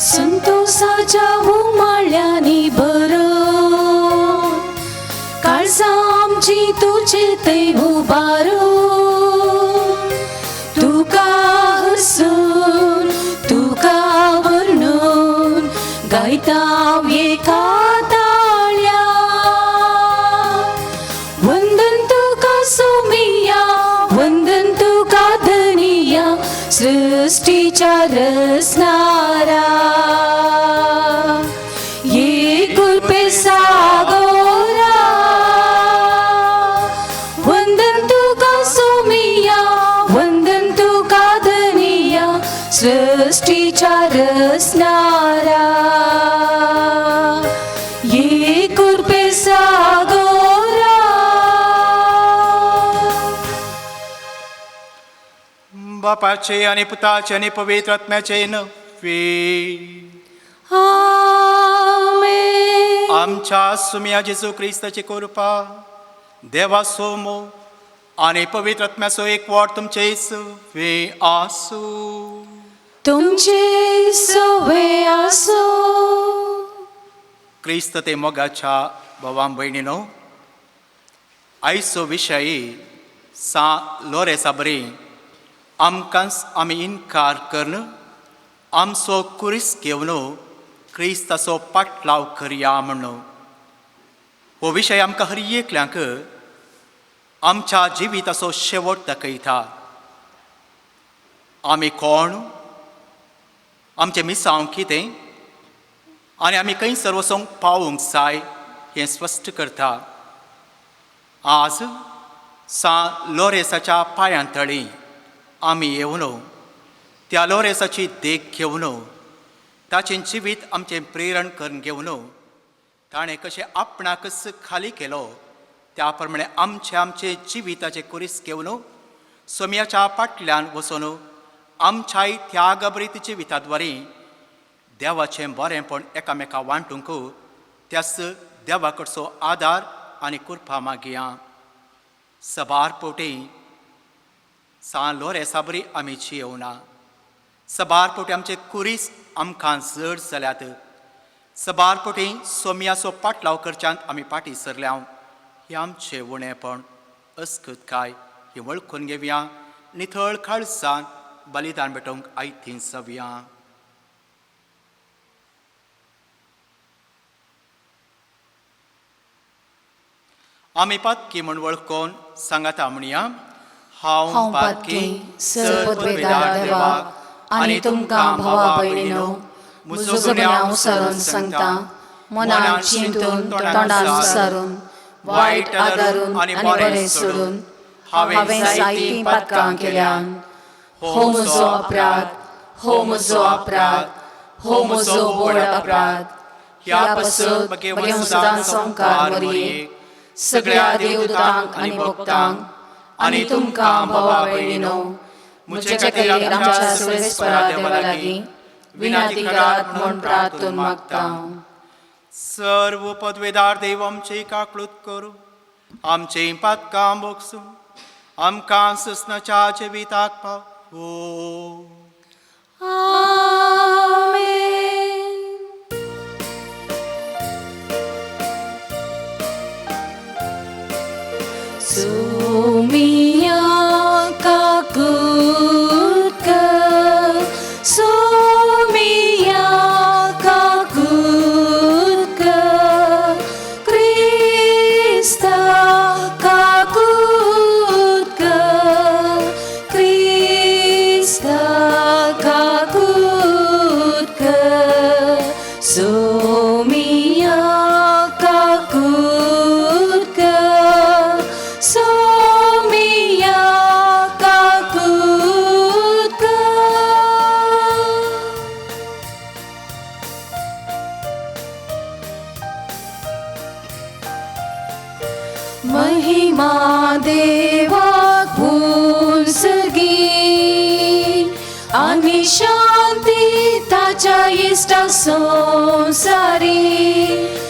संतोषाच्या उमाळ्यानी भर काळजा आमची तुझे ते उभार तुका हसून तुका वर्णून गायता एका ताळ्या वंदन तुका सोमिया वंदन तुका धनिया सृष्टीच्या रचणारा ये कृपे सागोरा वंदन तुका सोमिया वंदन तुका धनिया सृष्टीच्या रचणारा ये कृपे सागोरा. बापाचे आणि पुताचे आणि पवित्र आत्म्याचे नवे. आमेन. आमच्या सुमिया जेजू ख्रिस्ताची कृपा देवा सोमो आणि पवित्र आत्म्याचो एक वाट तुमचे सवे आसू. तुमचे सवे आसो. क्रिस्त ते मोगाच्या भावां भयणीनो, आयचो विशय सा लोरेसा बरी आमकांच आमी इन्कार करून आमचो कुरीस घेवन क्रिस्ताचो पाटलाव करया म्हणून. हो विशय आमकां हर एकल्यांक आमच्या जिविताचो शेवट दाखयता. आमी कोण, आमचें मिसांव कितें आनी आमी खंय सर्वसंग पावूंक जाय हें स्पश्ट करता. आज सा लोरेसाच्या पांयांतळी आमी येवन त्या लोरेसाची देख घेवन ताचें जिवीत आमचें प्रेरण करून घेवन ताणें कशें आपणाकच खाली केलो त्या प्रमाणे आमचे जिविताचें कुरीस घेवन सोम्याच्या पाटल्यान वचून आमच्याय त्यागभरीत जिविताद्वारे देवाचें बरेंपण एकामेकां वांटूंक त्याच देवा कडचो आदार आनी कृपा मागया. सबार पोटी सा लोरेसा बरी आमी जियेवना. सबार पोटी आमचे कुरीस आमकां जड जाल्यात. सबार पोटी सोम्याचो पाटलाव करच्यांत आमी फाटीं सरल्या. हें आमचें उणेंपण अस्खत काय हें वळखून घेवया. नितळ काळजान बलिदान भेटोवंक आयतीं जावया. आमी पातकी म्हूण वळखून सांगाता म्हणया. हांव पातकी सर्वपदवेदार देवाक आनी तुमकां भावा भयणीनो म्हजो गुन्यांव विसरून सांगता. मनान चिंतून तोंडान विसरून वायट आदारून आनी बरें सोडून हांवें जायतीं पातकां केल्यान. हो म्हजो अपराध, हो म्हजो अपराध, हो म्हजो व्हड अपराध. ह्या पासत म्हगे सदां संकार मरये सगळ्या देवदूतांक आनी भक्तांक आनी तुमकां भावा भयणीनो म्हजे खातीर आमच्या सर्वेस्परा देवा लागीं विनंती करात म्हूण प्रार्थून मागता. सर्व पदवेदार देव आमची काकळूत करूं, आमची पातकां मोगसूं, आमकां ससनाच्या जिविताक पावो. आमेन. सोमिया काकूतकर, सोमिया काकूतकर, क्रिस्ता काकूतकर, क्रिस्ता काकूतकर, सोमिया काकूतकर, सोमिया काकूतकर. महिमा देवाक भूंसगी आनी शांती ताच्या इष्टा संसारी.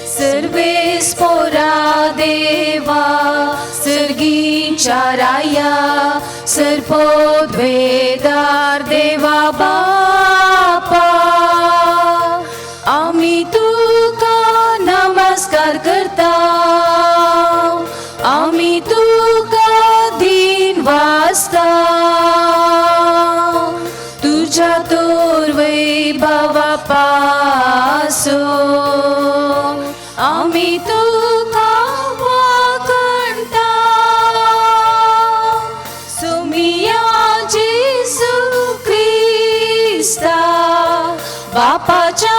सर्वेस्परा देवा सर्गीच्या राया सर्पोद्वेदार देवा बापा आमी तुका दिन वाजता तुझ्या तोर वैभवा पासो आमी तुका वखणटा सुमिया जेसू क्रिस्ता बापाच्या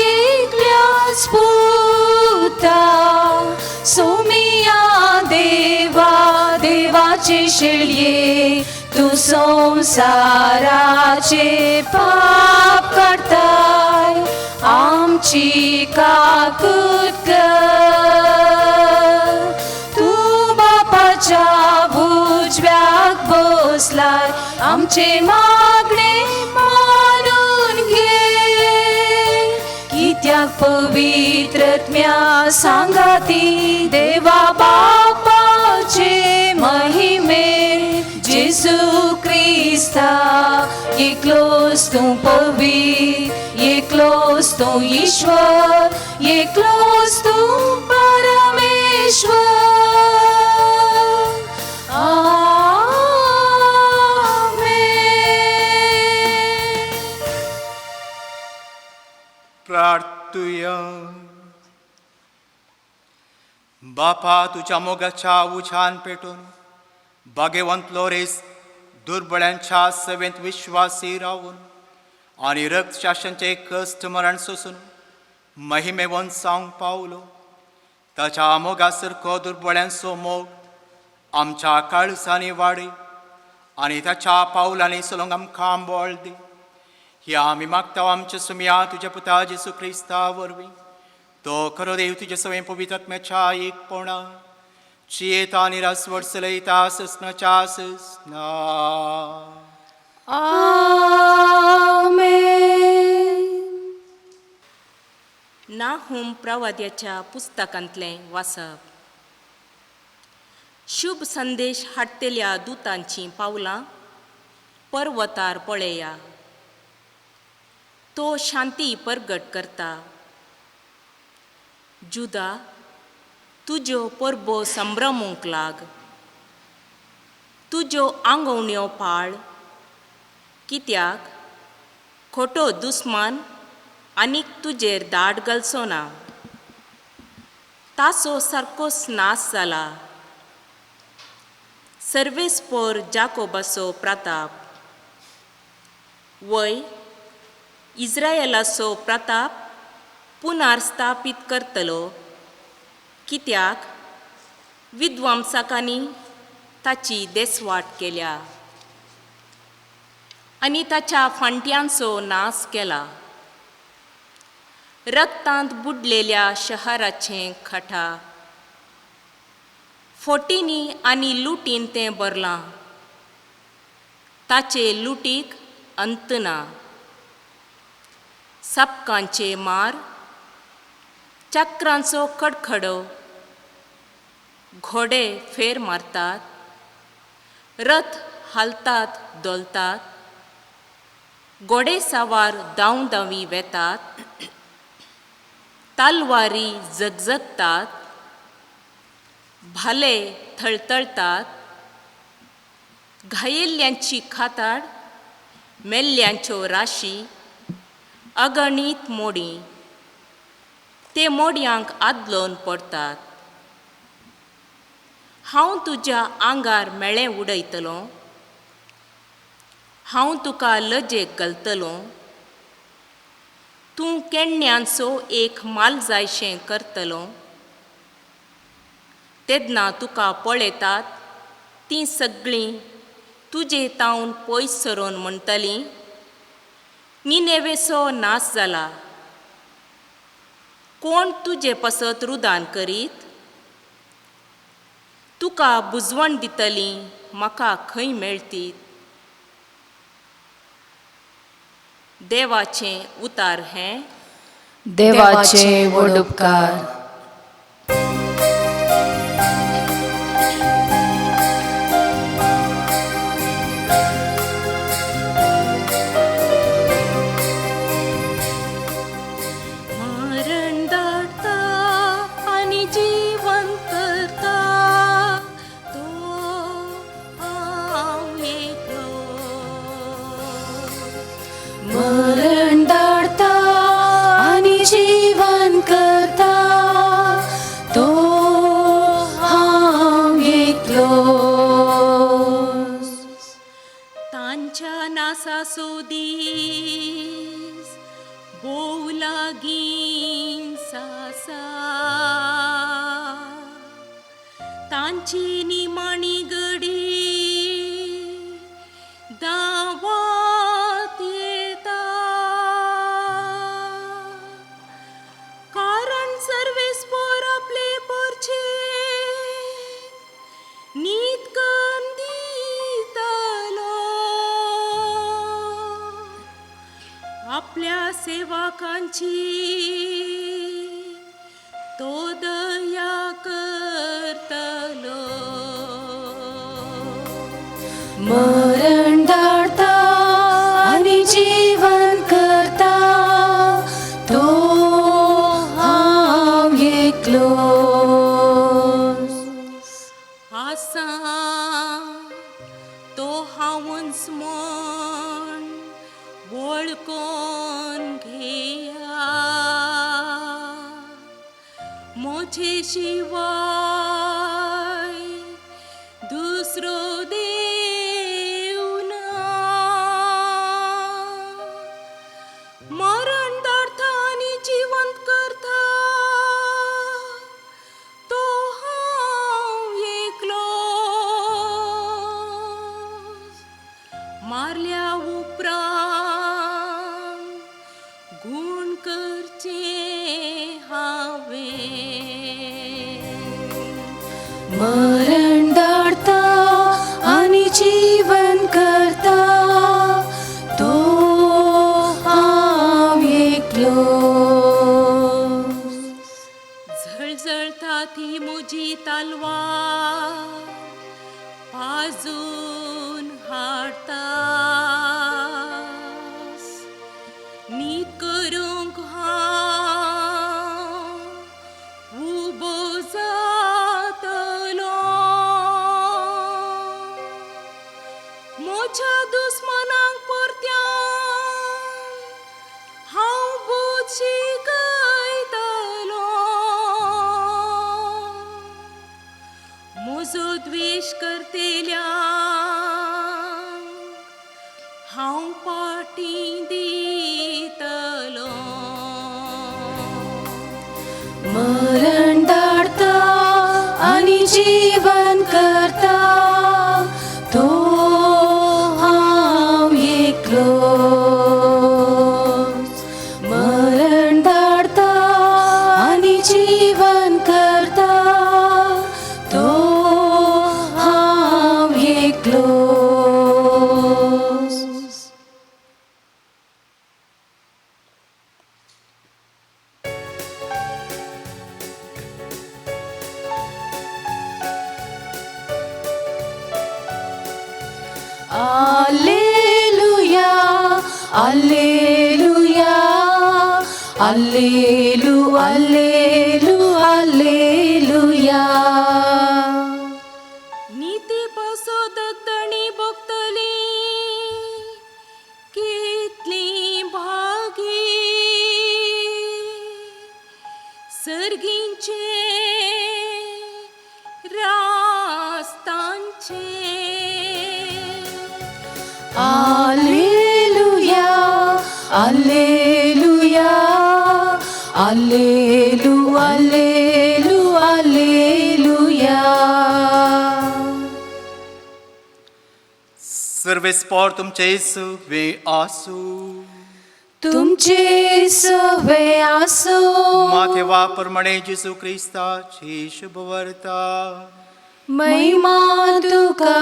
एकल्याच पुता सोमिया देवा देवाचे शेळये तू संसाराचे पाप काढताय आमची काकूट कर तू बापाच्या भुजव्याक बसलाय आमचे मागणे मानून घे कित्याक पवित्रत्म्या सांगाती देवा बापाचे महिमे जेसू क्रिस्ता एकलोच तू पवित्र एकलोच तू ईश्वर एकलोच तू परमेश्वर प्रार्थुया. बापा तुझ्या मोगाच्या उछान पेटून भाग्यवंत लोरेस दुर्बळ्यांच्या सेवेंत विश्वासी राहून आणि रक्त शासनचे कष्ट मरण सोसून महिमेवंत सांग पावलो ताच्या मोगासारको दुर्बळ्यांचो मोग आमच्या काळसांनी वाडय आणि ताच्या पावलांनी सलोंग आमकां बळ दी. ह्या आमी मागता आमच्या सुम्या तुझ्या पुता जेसू क्रिस्ता वरवीं तो खरो देव तुझे सवय पवित्र आत्म्याच्या एकपणा चियेता आणि रासवड चलयता ससनाच्या ससना. आमेन. नाहूम प्रवाद्याच्या पुस्तकांतलें वाचप. शुभ संदेश हाडटेल्या दुतांची पावलां पर्वतार पळया. तो शांती परगट करता. जुदा तुज्यो परबो संभ्रमूंक लाग. तुज्यो आंगवण्यो पाळ कित्याक खोटो दुस्मान आनीक तुजेर दाड घालचो ना. ताचो सारकोच नाश जाला. सर्वेस्पोर जाकोबाचो प्रताप. वय इस्रायेलाचो प्रताप पुनर्स्थापीत करतलो कित्याक विध्वंसकांनी ताची देसवाट केल्या आनी ताच्या फांट्यांचो नाश केला. रक्तांत बुडलेल्या शहराचें खटा फोटींनी आनी लुटीन तें भरलां. ताचे लुटीक अंत ना. सपकांचे मार चक्रांचो कडखडो घोडे फेर मारतात. रथ हालतात दोलतात. घोडे सावार धांवधांवी वेतात. तालवारी झगझगतात. भाले थळथळतात. घायिल्ल्यांची खाताड मेल्ल्यांच्यो राशी अगणीत मोडी ते मोडयांक आदलोन पडटात. हांव तुज्या आंगार मेळें उडयतलों. हांव तुका लजेक घालतलों. तूं केण्ण्यांचो एक मालजायशें करतलो. तेन्ना तुका पळयतात तीं सगळीं तुजे तावन पयस सरोन म्हणटलीं निनेवेचो नाश जाला. कोण तुजे पसत रुदान करीत. तुका बुजवण दितलीं म्हाका खंय मेळटीत. देवाचें उतार हें. देवाचे व्हड उपकार. मरण धाडटा आनी जिवंत करता. close. तांच्या नासा सोदीस भोव लागीं सासा तांची निमाणी घडी दावात येता कारण सर्वेस पोर आपले पोरचे नीत कन दितलो आपल्या सेवकांची तो दया करतलो मरण धाडता आनी जीवन करता तो हांव एकलो. आसा तो हांवच म्हण वळखून घेया म्हजे शिवाय दुसरो देव ना. मरण धाडता आनी जिवंत करता तो हांव एकलो. मारल्या उपरांत गुण करचे हांवें. मरण धाडता आनी जीवन करता तो हांव एकलो. झळझळता ती म्हजी तलवार पाजून हाडतास नीत करूंक हांव उबो जातलो. म्हज्या दुस्मनांक परत्यान हांव बूत शिकयतलो. म्हजो द्वेश करतेल्यांक हांव पाटी दितलो. मरण धाडता आनी जीवन करता तो हांव एकलो. मरण धाडता आनी जीवन करता तो हांव एकलो. Alleluia, Alleluia, Allelu, Allelu, Alleluia. नीती पासोदतणी भोगतली कितली भागी सर्गींचे रास्तांचे. Alleluia, Alleluia, Allelu, Allelu, Alleluia. सर्वेस्पोर तुमचे येसू वे आसू तुमचे सवे आसो माथेवा प्रमाणे जेसू क्रिस्ताची शुभवार्ता. महिमा तुका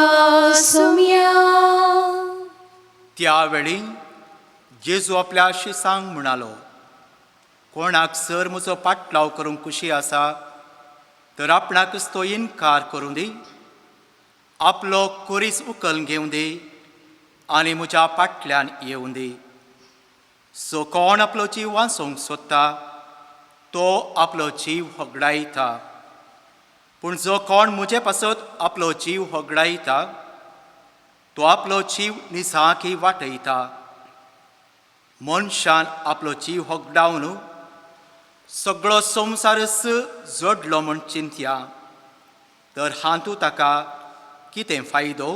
सोम्या. त्यावेळी जेजू आपल्या शिसांक म्हणालो, कोणाक सर म्हजो पाटलाव करूंक खुशी आसा तर आपणाकच तो इन्कार करूं दी, आपलो कोरीस उखल घेवं दी आनी म्हज्या फाटल्यान येवं दी. सो कोण आपलो जीव वाचोवंक सोदता तो आपलो जीव होगडायता, पूण जो कोण म्हजे पासत आपलो जीव होगडायता तो आपलो जीव निसाकी वाटयता. मनशान आपलो जीव होगडावन सगळो संवसारच जोडलो म्हूण चिंत्या तर हातूं ताका कितें फायदो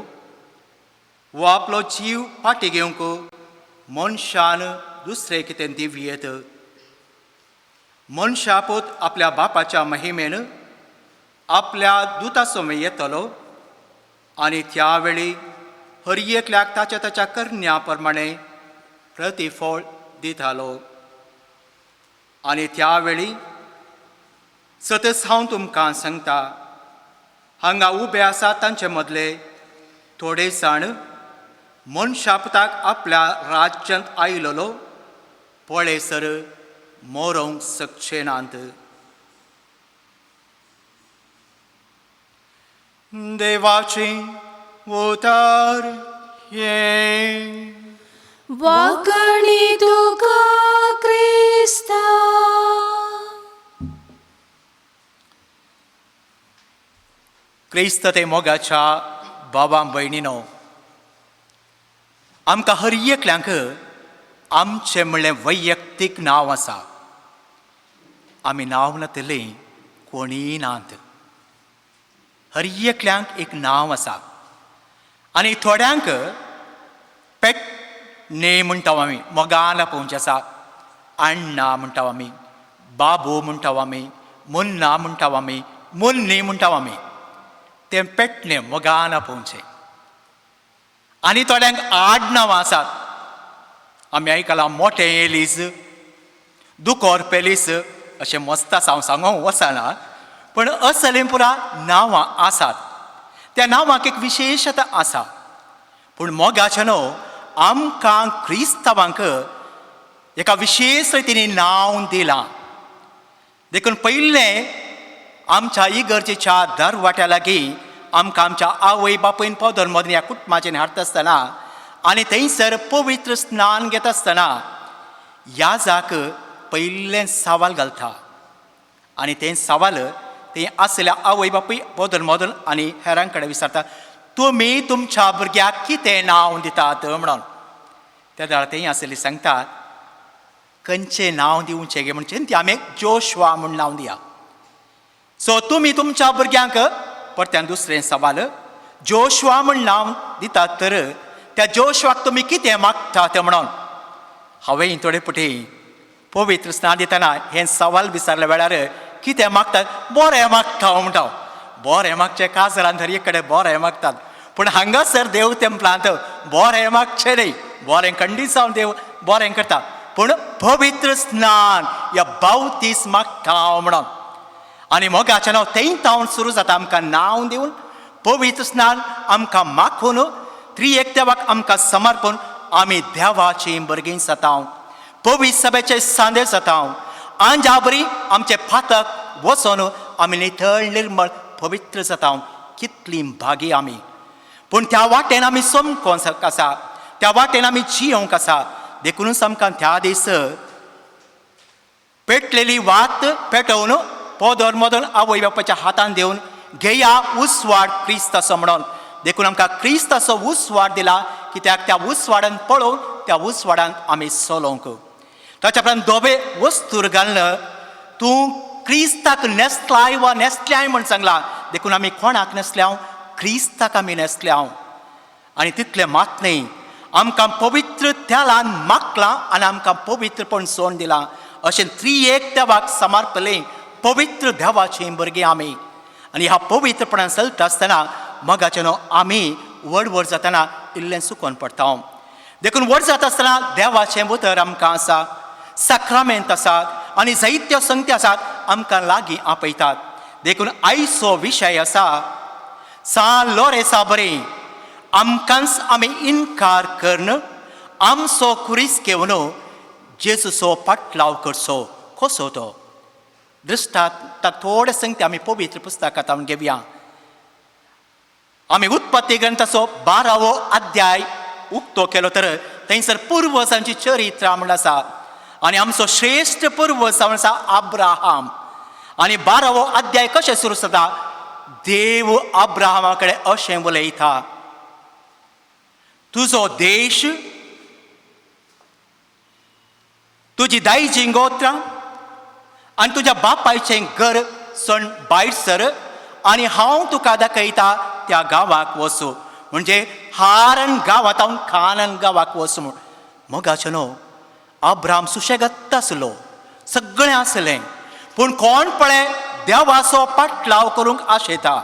वो आपलो जीव फाटी घेवंक मनशान दुसरें कितें दिव्येत. मनशापूत आपल्या बापाच्या महिमेन आपल्या दुता समोर येतलो आनी त्या वेळी हर एकल्याक ताच्या ताच्या करण्या प्रमाणे प्रतिफळ दितालो. आनी त्या वेळी सतत हांव तुमकां सांगता, हांगा उबे आसा तांचे मदले थोडे जाण मनशापताक आपल्या राज्यांत आयलोलो पळयसर मरोंक शकचे नात. देवाची उतर ये. वाकणी तुका क्रिस्ता. क्रिस्त ते मोगाच्या बाबा भयणीनो, आमकां हर एकल्यांक आमचें म्हणलें वैयक्तीक नांव आसा. आमी नांव नातलें कोणीय नात. हर एकल्यांक एक नांव आसा. आनी थोड्यांक पेट ने म्हणटा आमी, मोगान आपोवचें आसा. अण्णा म्हणटा आमी, बाबू म्हणटा आमी, मुन्ना म्हणटा आमी, मुन्नी म्हणटा आमी. तें पेटणें मोगान आपोवचें. आनी थोड्यांक आडनांवां आसात. आमी आयकलां मोठें एलीस, दुकोर पेलीस अशें मस्तास हांव सांगूंक वचना, पण असलीं पुरा नांवां आसात. त्या नांवांक एक विशेशता आसा. पूण मोगाचें न्हू, आमकां क्रिस्तांवांक एका विशेश रितीन नांव दिलां. देखून पयलें आमच्या इगर्जेच्या दरवाट्या लागीं आमकां आमच्या आवय बापूयन पदर मदन ह्या कुटुंबाचें हाडटा आसतना आनी थंयसर पवित्र स्नान घेता आसतना याजाक पयलें सवाल घालता. आनी तें सवाल तें आसलेल्या आवय बापूय पदर मदन आनी हेरां कडेन विचारता, तुमी तुमच्या भुरग्याक कितें नांव दितात म्हणून. त्या वेळार तें आसलेलीं सांगतात, खंयचें नांव दिवचें गे म्हणचें ती आमी जोशुआ म्हूण नांव दिया. सो तुमी तुमच्या भुरग्यांक परत्यान दुसरें सवाल, जोशुआ म्हूण नांव दितात तर त्या जोशुआक तुमी कितें मागतात म्हणून. हांवें थोडे फावटी पवित्र स्नान दितना हें सवाल विचारल्या वेळार कितें मागतात, बरें मागता म्हणटा. बरें मागचें काजरान धरी कडेन बरें मागतात. पूण हांगासर देव तेंपलांत बरें मागचें न्ही, बरें खंडीत जावन देव बरें करता. पूण पवित्र स्नान या बावतीस मागता म्हणून. आनी मोगाचें नांव थंय तावन सुरू जाता आमकां नांव दिवन, पवित्र स्नान आमकां माखून, त्रिएक देवाक आमकां समर्पण आमी देवाचीं भुरगीं जाता. पवित्र सभेचे सांदे जाता. आंजा बरी आमचे फातक वचोन आमी नितळ निर्मळ पवित्र जाता. कितलीं भागी आमी. पूण त्या वाटेन आमी समकोंक आसा, त्या वाटेन आमी जियोंक आसा. देखूनच आमकां त्या दीस पेटलेली वात पेटोवन पदर मदन आवय बापाच्या हातान दिवन घेया उसवाड क्रिस्ताचो म्हणून. देखून आमकां क्रिस्ताचो उसवाड दिला, कित्याक त्या उसवाडान पळोवन त्या उसवाडान आमी चलोवंक. ताच्या उपरांत धोबे वस्तूर घालन तूं क्रिस्ताक नेसलाय वा नेसल्याय म्हण सांगलां. देखून आमी कोणाक नेसल्या, क्रिस्ताक आमी नेसल्या. आनी तितलें मात न्ही, आमकां पवित्र तेलान माखलां आनी आमकां पवित्रपण सोन दिलां. अशें त्रिएक देवाक समर्पलें पवित्र देवाचीं भुरगीं आमी. आनी ह्या पवित्रपणान चलता आसतना मोगाचें न्हू, आमी व्हड व्हड जातना इल्लें सुकोन पडटा. देखून व्हड जाता आसतना देवाचें उतर आमकां आसा, साक्रामेंत आसात आनी जायत्यो संगती आसात आमकां लागीं आपयतात. देखून आयचो विशय आसा सान लोरेसा बरें, आमकांच आमी इन्कार करन आमचो कुरीस घेवन जेजूचो पाटलाव करचो. कसो तो दृश्टांत थोडे संगती आमी पवित्र पुस्तकांत घेवया. आमी उत्पत्ती ग्रंथाचो 12वो अध्याय उक्तो केलो तर थंयसर पुर्वजांची चरित्रां म्हण आसा. आनी आमचो श्रेश्ठ पुर्वज जावन आसा अब्राहाम. आनी 12वो अध्याय कशें सुरू जाता, देव अब्राहामा कडेन अशें उलयता, तुजो देश, तुजी दायजीं गोत्रां आनी तुज्या बापायचें घर सण भायर सर आनी हांव तुका दाखयता त्या गांवाक वचूं, म्हणजे हारन गांवांत खानन गांवाक वचूं म्हूण. मोगाचें न्हू, अब्राम सुशेगत आसलो, सगळें आसलें, पूण कोण पळय देवाचो पाटलाव करूंक आशेता,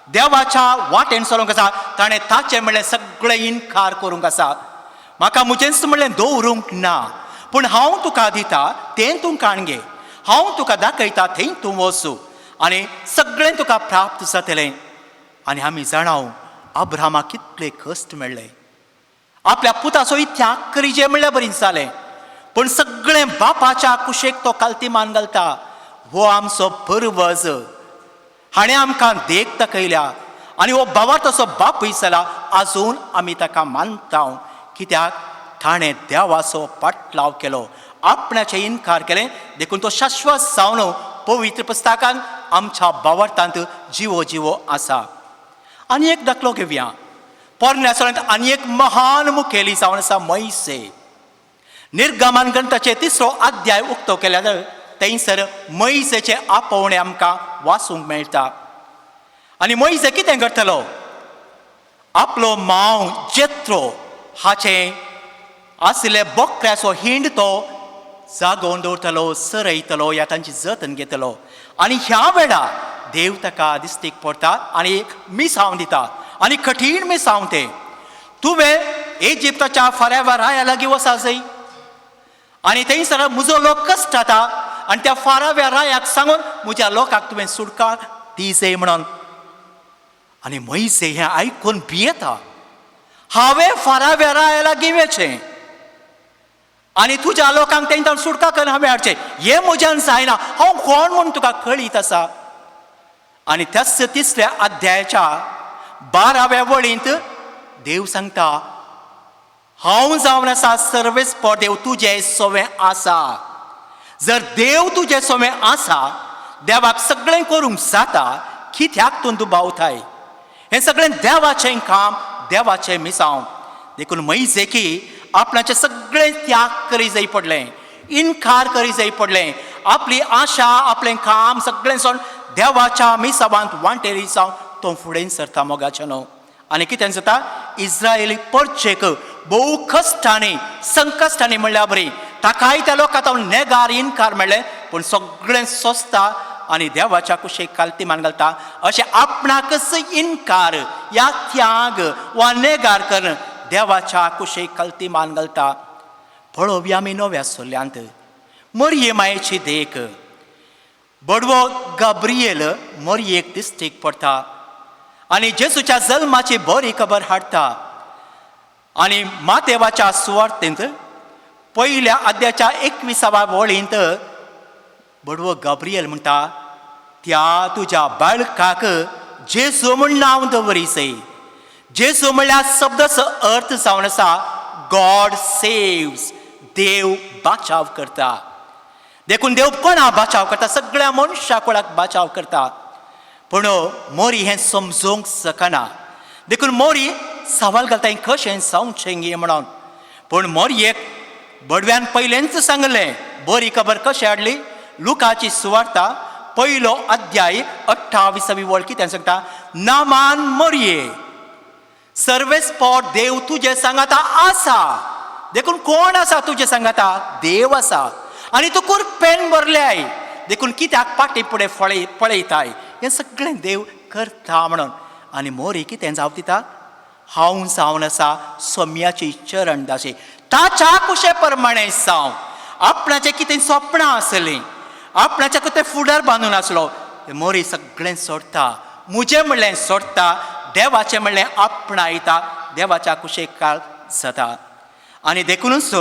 देवाच्या वाटेन चलोंक आसा, ताणें ताचें म्हणलें सगळें इन्कार करूंक आसा. म्हाका म्हजेंच म्हणलें दवरूंक ना, पूण हांव तुका दिता तें तूं काणगे, हांव तुका दाखयता थंय तूं वचूं, आनी सगळें तुका प्राप्त जातलें. आनी आमी जाणाव अब्रामाक कितले कश्ट मेळ्ळे, आपल्या पुताचो त्याग करीचे म्हणल्यार बरी जालें, पूण सगळें बापाच्या कुशेक तो काल्तिमान घालता. हो आमचो पर्वज, हाणें आमकां देख दाखयल्या, आनी हो बाबा तसो बापूय जाला, आजून आमी ताका मानता, कित्याक ताणें देवाचो पाटलाव केलो, आपणाचें इन्कार केलें, देखून तो शाश्वत जावन पवित्र पुस्तकांत आमच्या बावर्तांत जिवो जिवो आसा. आनी एक दाखलो घेवया, पोरन्यासोळ्यांत आनी एक महान मुखेली जावन आसा मोइसे. निर्गमन ग्रंथाचे 3रो अध्याय उक्तो केल्यार थंयसर मोइसेचे आपोवणें आमकां वाचूंक मेळटा. आनी मोइसे कितें करतलो, आपलो मांव जेत्रो हाचें आसले बोकड्याचो हिंड तो जागोवन दवरतलो, सरयतलो, ह्या तांची जतन घेतलो. आनी ह्या वेळा देव ताका दिश्टीक पडटा आनी एक मिसांव दिता, आनी कठीण मिसांव तें, तुवें इजिप्ताच्या फाराव्या राया लागीं वचा जाय, आनी थंयसर म्हजो लोक कश्ट जाता, आनी त्या फाराव्या रायाक सांगून म्हज्या लोकाक तुवें सुटका दी जाय म्हणून. आनी मोइसे हें आयकून भियेता, हांवें फाराव्या राया लागीं वचचें आनी तुज्या लोकांक तेंच्यान सुटका करून हांवें हाडचें, हें म्हज्यान जायना, हांव कोण म्हूण तुका कळीत आसा. आनी त्याच 3ऱ्या अध्यायाच्या 12व्या वळींत देव सांगता, हांव जावन आसा सर्वेस्पर देव, तुजें सोवें आसा. जर देव तुजें सोवें आसा, देवाक सगळें करूंक जाता, कित्याक तूं दुबावताय. हें सगळें देवाचें काम, देवाचें मिसांव. देखून मोइसेकी आपणाचें सगळें त्याग करी जाय पडलें, इन्कार करी जाय पडलें, आपली आशा, आपलें काम सगळें सोडून देवाच्या मिसावांत वांटेरी जावन तो फुडें सरता. मोगाचें न्हू. आनी कितें जाता, इस्रायली परचेक भोव कश्टांनी संकश्टांनी म्हणल्यार बरी, ताकाय त्या लोकांक नेगार इन्कार मेळ्ळें, पूण सगळें सोंसता आनी देवाच्या कुशेक काल्तिमान घालता. अशें आपणाकच इन्कार या त्याग वा नेगार करून देवाच्या कुशेक काल्तिमान घालता. पळोवया आमी नव्या सोल्यांत मरिये मायेची देख. बडवो गब्रिएल मरियेक दिश्टीक पडटा आनी जेजूच्या जल्माची बरी खबर हाडटा. आनी मातेवाच्या सुवार्तेंत 1 अध्यायाच्या 21व्या वळींत बडवो गब्रिएल म्हणटा, त्या तुज्या बाळकाक जेजू म्हूण नांव दवरिसै. जेजू म्हणल्यार शब्दाचो अर्थ जावन आसा गॉड सेव्स, देव बाचाव करता. देखून देव कोणाक बाचाव करता, सगळ्या मनशा कोणाक बाचाव करता. पूण मोरी हें समजूंक शकना. देखून मोरी सवाल घालता कशें जावचें गे म्हणून. पूण मोरयेक बडव्यान पयलेंच सांगलें, बरी खबर कशी हाडली. लुकाची सुवार्ता 1 अध्याय 28वी वळ कितें सांगता, नामान मोरये, सर्वेस्पर देव तुजे सांगाता आसा. देखून कोण आसा तुजे सांगाता, देव आसा. आनी तूं कुरपेन भरल्याय, देखून कित्याक पाटी फुडें पळयताय, हें सगळें देव करता म्हणून. आनी मोरी कितें जावं दिता, हांव जावन आसा सोम्याची चरण दाशी, ताच्या कुशे प्रमाणे जावं. आपणाचें कितें स्वप्नां आसलीं, आपणाचें कितें फुडार बांदून आसलो, तें मोरी सगळें सोडटा. म्हजें म्हणलें सोडटा, देवाचें म्हणलें आपणायता, देवाच्या कुशेक काळ जाता. आनी देखूनच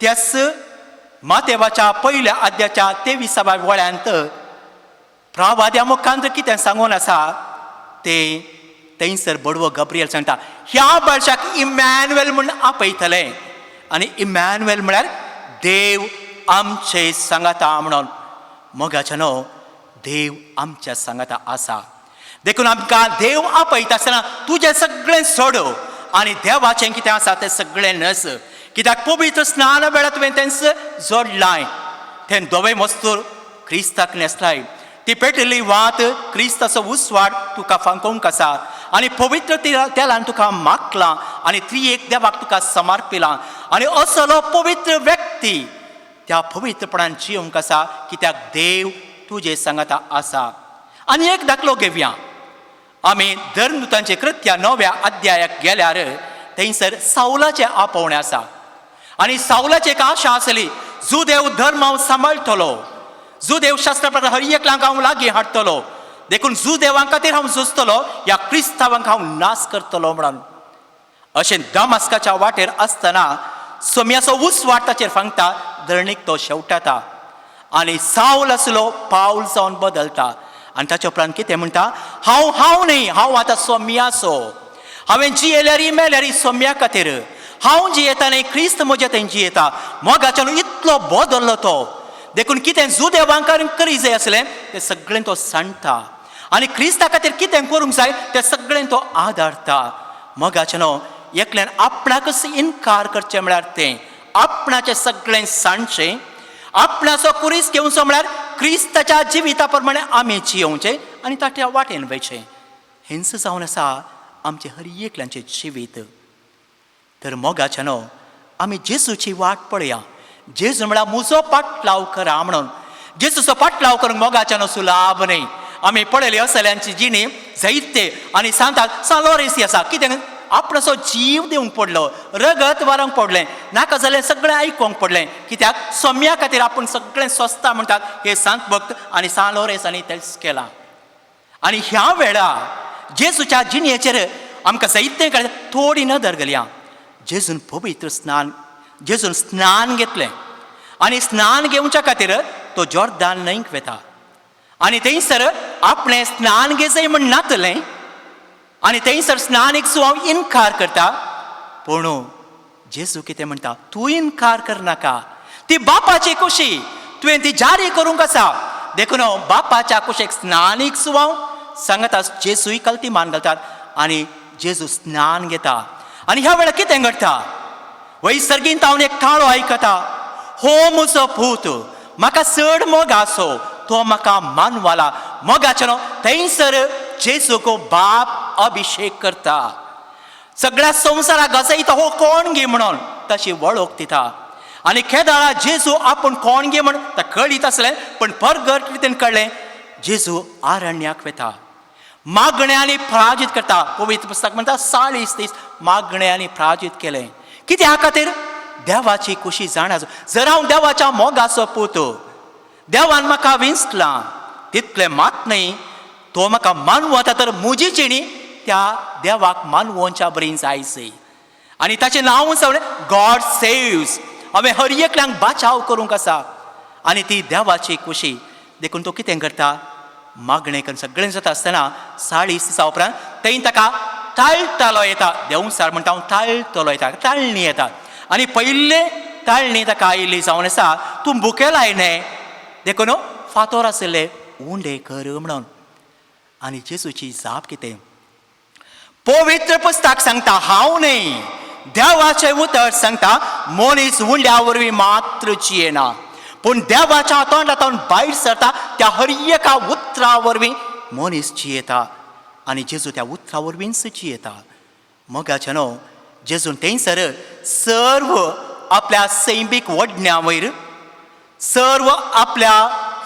त्याच मातेवाच्या 1 अध्यायाच्या 23व्या वळ्यांत प्रवाद्या मुखांत कितें सांगून आसा तें थंयसर बडवो गब्रिएल सांगता, ह्या बाळशाक इमॅन्युएल म्हूण आपयतलें. आनी इमॅन्युएल म्हळ्यार देव आमचे सांगाता म्हणून. मोगाचें न्हू, देव आमच्या सांगाता आसा. देखून आमकां देव आपयता आसतना तुजें सगळें सोडो आनी देवाचें कितें आसा तें सगळें नस. कित्याक पवित्र स्नान वेळा तुवें तेंच जोडलाय. तें दोवे मस्तूर क्रिस्ताक न्हेसलाय. ती पेटली वात क्रिस्ताचो उसवाड तुका फांकोवंक आसा. आनी पवित्र तेलान तुका मागलां आनी त्रिएक देवाक तुका समर्पिलां आनी असलो पवित्र व्यक्ती त्या पवित्रपणान जिवंक आसा कित्याक देव तुजे सांगाता आसा. आनी एक दाखलो घेवया. आमी धर्मदुतांचे कृत्या 9व्या अध्यायाक गेल्यार थंयसर सावलाचे आपोवणें आसा आनी सावलाची एक आशा आसली जो देव धर्म हांव सांबाळटलो, जो देव शास्त्रा प्रकार हर एकल्याक हांव लागीं हाडटलो, देखून जो देवां खातीर हांव झुजतलो ह्या क्रिस्तावांक हांव नाश करतलो म्हणून. अशें दमास्काच्या वाटेर आसतना सोम्याचो उसवाट ताचेर फांगता, धरणीक तो शेवटाता आनी सावल आसलो पावल जावन बदलता आनी ताचे उपरांत कितें म्हणटा, हांव न्ही, हांव आतां सोम्याचो, हांवें जियेल्यार मेल्यार सोम्या खातीर, हांव जियेता न्ही क्रिस्त म्हजे थंय जियेता. मोगाच्यान इतलो बदललो तो. देखून कितें जो देवांक करी जाय आसलें तें सगळें तो सांडटा आनी क्रिस्ता खातीर कितें करूंक जाय तें सगळें तो आदारता. मोगाच्यान एकल्यान आपणाकच इन्कार करचें म्हळ्यार तें आपणाचें सगळें सांडचें, आपणाचो कुरीस घेवचो म्हळ्यार क्रिस्ताच्या जिविता प्रमाणे आमी जियोवचें आनी ताच्या वाटेन वयचें. हिंस जावन आसा आमचे हर एकल्यांचें जिवीत. तर मोगाच्यान आमी जेजूची वाट पळया. जेजू म्हळ्यार म्हजो पाटलाव करा म्हणून. जेजूचो पाटलाव करूंक मोगाच्यान सुलाभ न्ही. आमी पळयली असल्यांची जिणी जायते आनी सांगतात सालोरेसी आसा. कितें आपणाचो जीव दिवंक पडलो, रगत व्हारोंक पडलें, नाका जाल्यार सगळें आयकोंक पडलें. कित्याक सोम्या खातीर आपूण सगळें सोंसता म्हणटात हे सांत भक्त आनी सालोरेसांनी तेच केलां. आनी ह्या वेळार जेजूच्या जिणयेचेर आमकां जायतें कळटा. थोडी नदर घालया. जेजून पवित्र जेजून स्नान घेतलें आनी स्नान घेवच्या खातीर तो जॉर्दान न्हंयक वेता आनी थंयसर आपणें स्नान घेजय म्हण नातलें आनी थंयसर स्नानीक सुवाव इन्कार करता. पूण जेजू कितें म्हणटा, तूं इन्कार करनाका, ती बापाची कुशी, तुवें ती जारी करूंक आसा. देखून बापाच्या कुशेक स्नानीक सुवाव सांगता. जेजूय कल्तीमान घालतात आनी जेजू स्नान घेता. आनी ह्या वेळार कितें घडटा, वैसर्गीन तावन एक काळो आयकता, हो म्हजो पूत, म्हाका चड मोग आसो, तो म्हाका मानवाला. मोगाच्यान थंयसर जेजूक बाप अभिषेक करता. सगळ्या संवसाराक गजयता हो कोण गे म्हणून तशी वळख दिता. आनी केदारा जेजू आपूण कोण गे म्हण ताका कळीत आसलें, पण परगट रितीन कळ्ळें. जेजू आरण्याक वेता, मागणें आनी प्राजीत करता. पवित्र पुस्तक म्हणटा 40 दीस मागणें आनी प्राजीत केलें. कित्या खातीर? देवाची कुशी जाणाजो. जर हांव देवाच्या मोगाचो पूत, देवान म्हाका विंचलां, तितलें मात न्ही, तो म्हाका मानवता तर म्हजी जिणी त्या देवाक मानवोवच्या बरी जायची. आनी ताचें नांव सगळें गॉड सेव्स. हांवें हर एकल्यांक बाचाव करूंक आसा आनी ती देवाची कुशी. देखून तो कितें करता, मागणें करून सगळें जाता आसतना 40 दिसां उपरांत थंय ताका ताळटलो येता. देंवसार म्हणटा हांव ताळटलो येता, ताळणी येता. आनी पयले ताळणी ताका आयिल्ली जावन आसा, तूं भुकेल आयलें, देखून फातोर आसले उंडे कर म्हणून. आनी जेजूची जाप कितें, पवित्र पुस्तक सांगता, हांव न्ही, देवाचें उतर सांगता, मनीस उंड्या वरवीं मात्र जियेना, पूण देवाच्या तोंडांतल्यान भायर सरता त्या हर एका उतरा वरवीं मनीस जियेता. आनी जेजू त्या उतरा वरवींच जियेता. मोगाच्यान जेजून थंयसर सर्व आपल्या सैमीक वडण्या वयर, सर्व आपल्या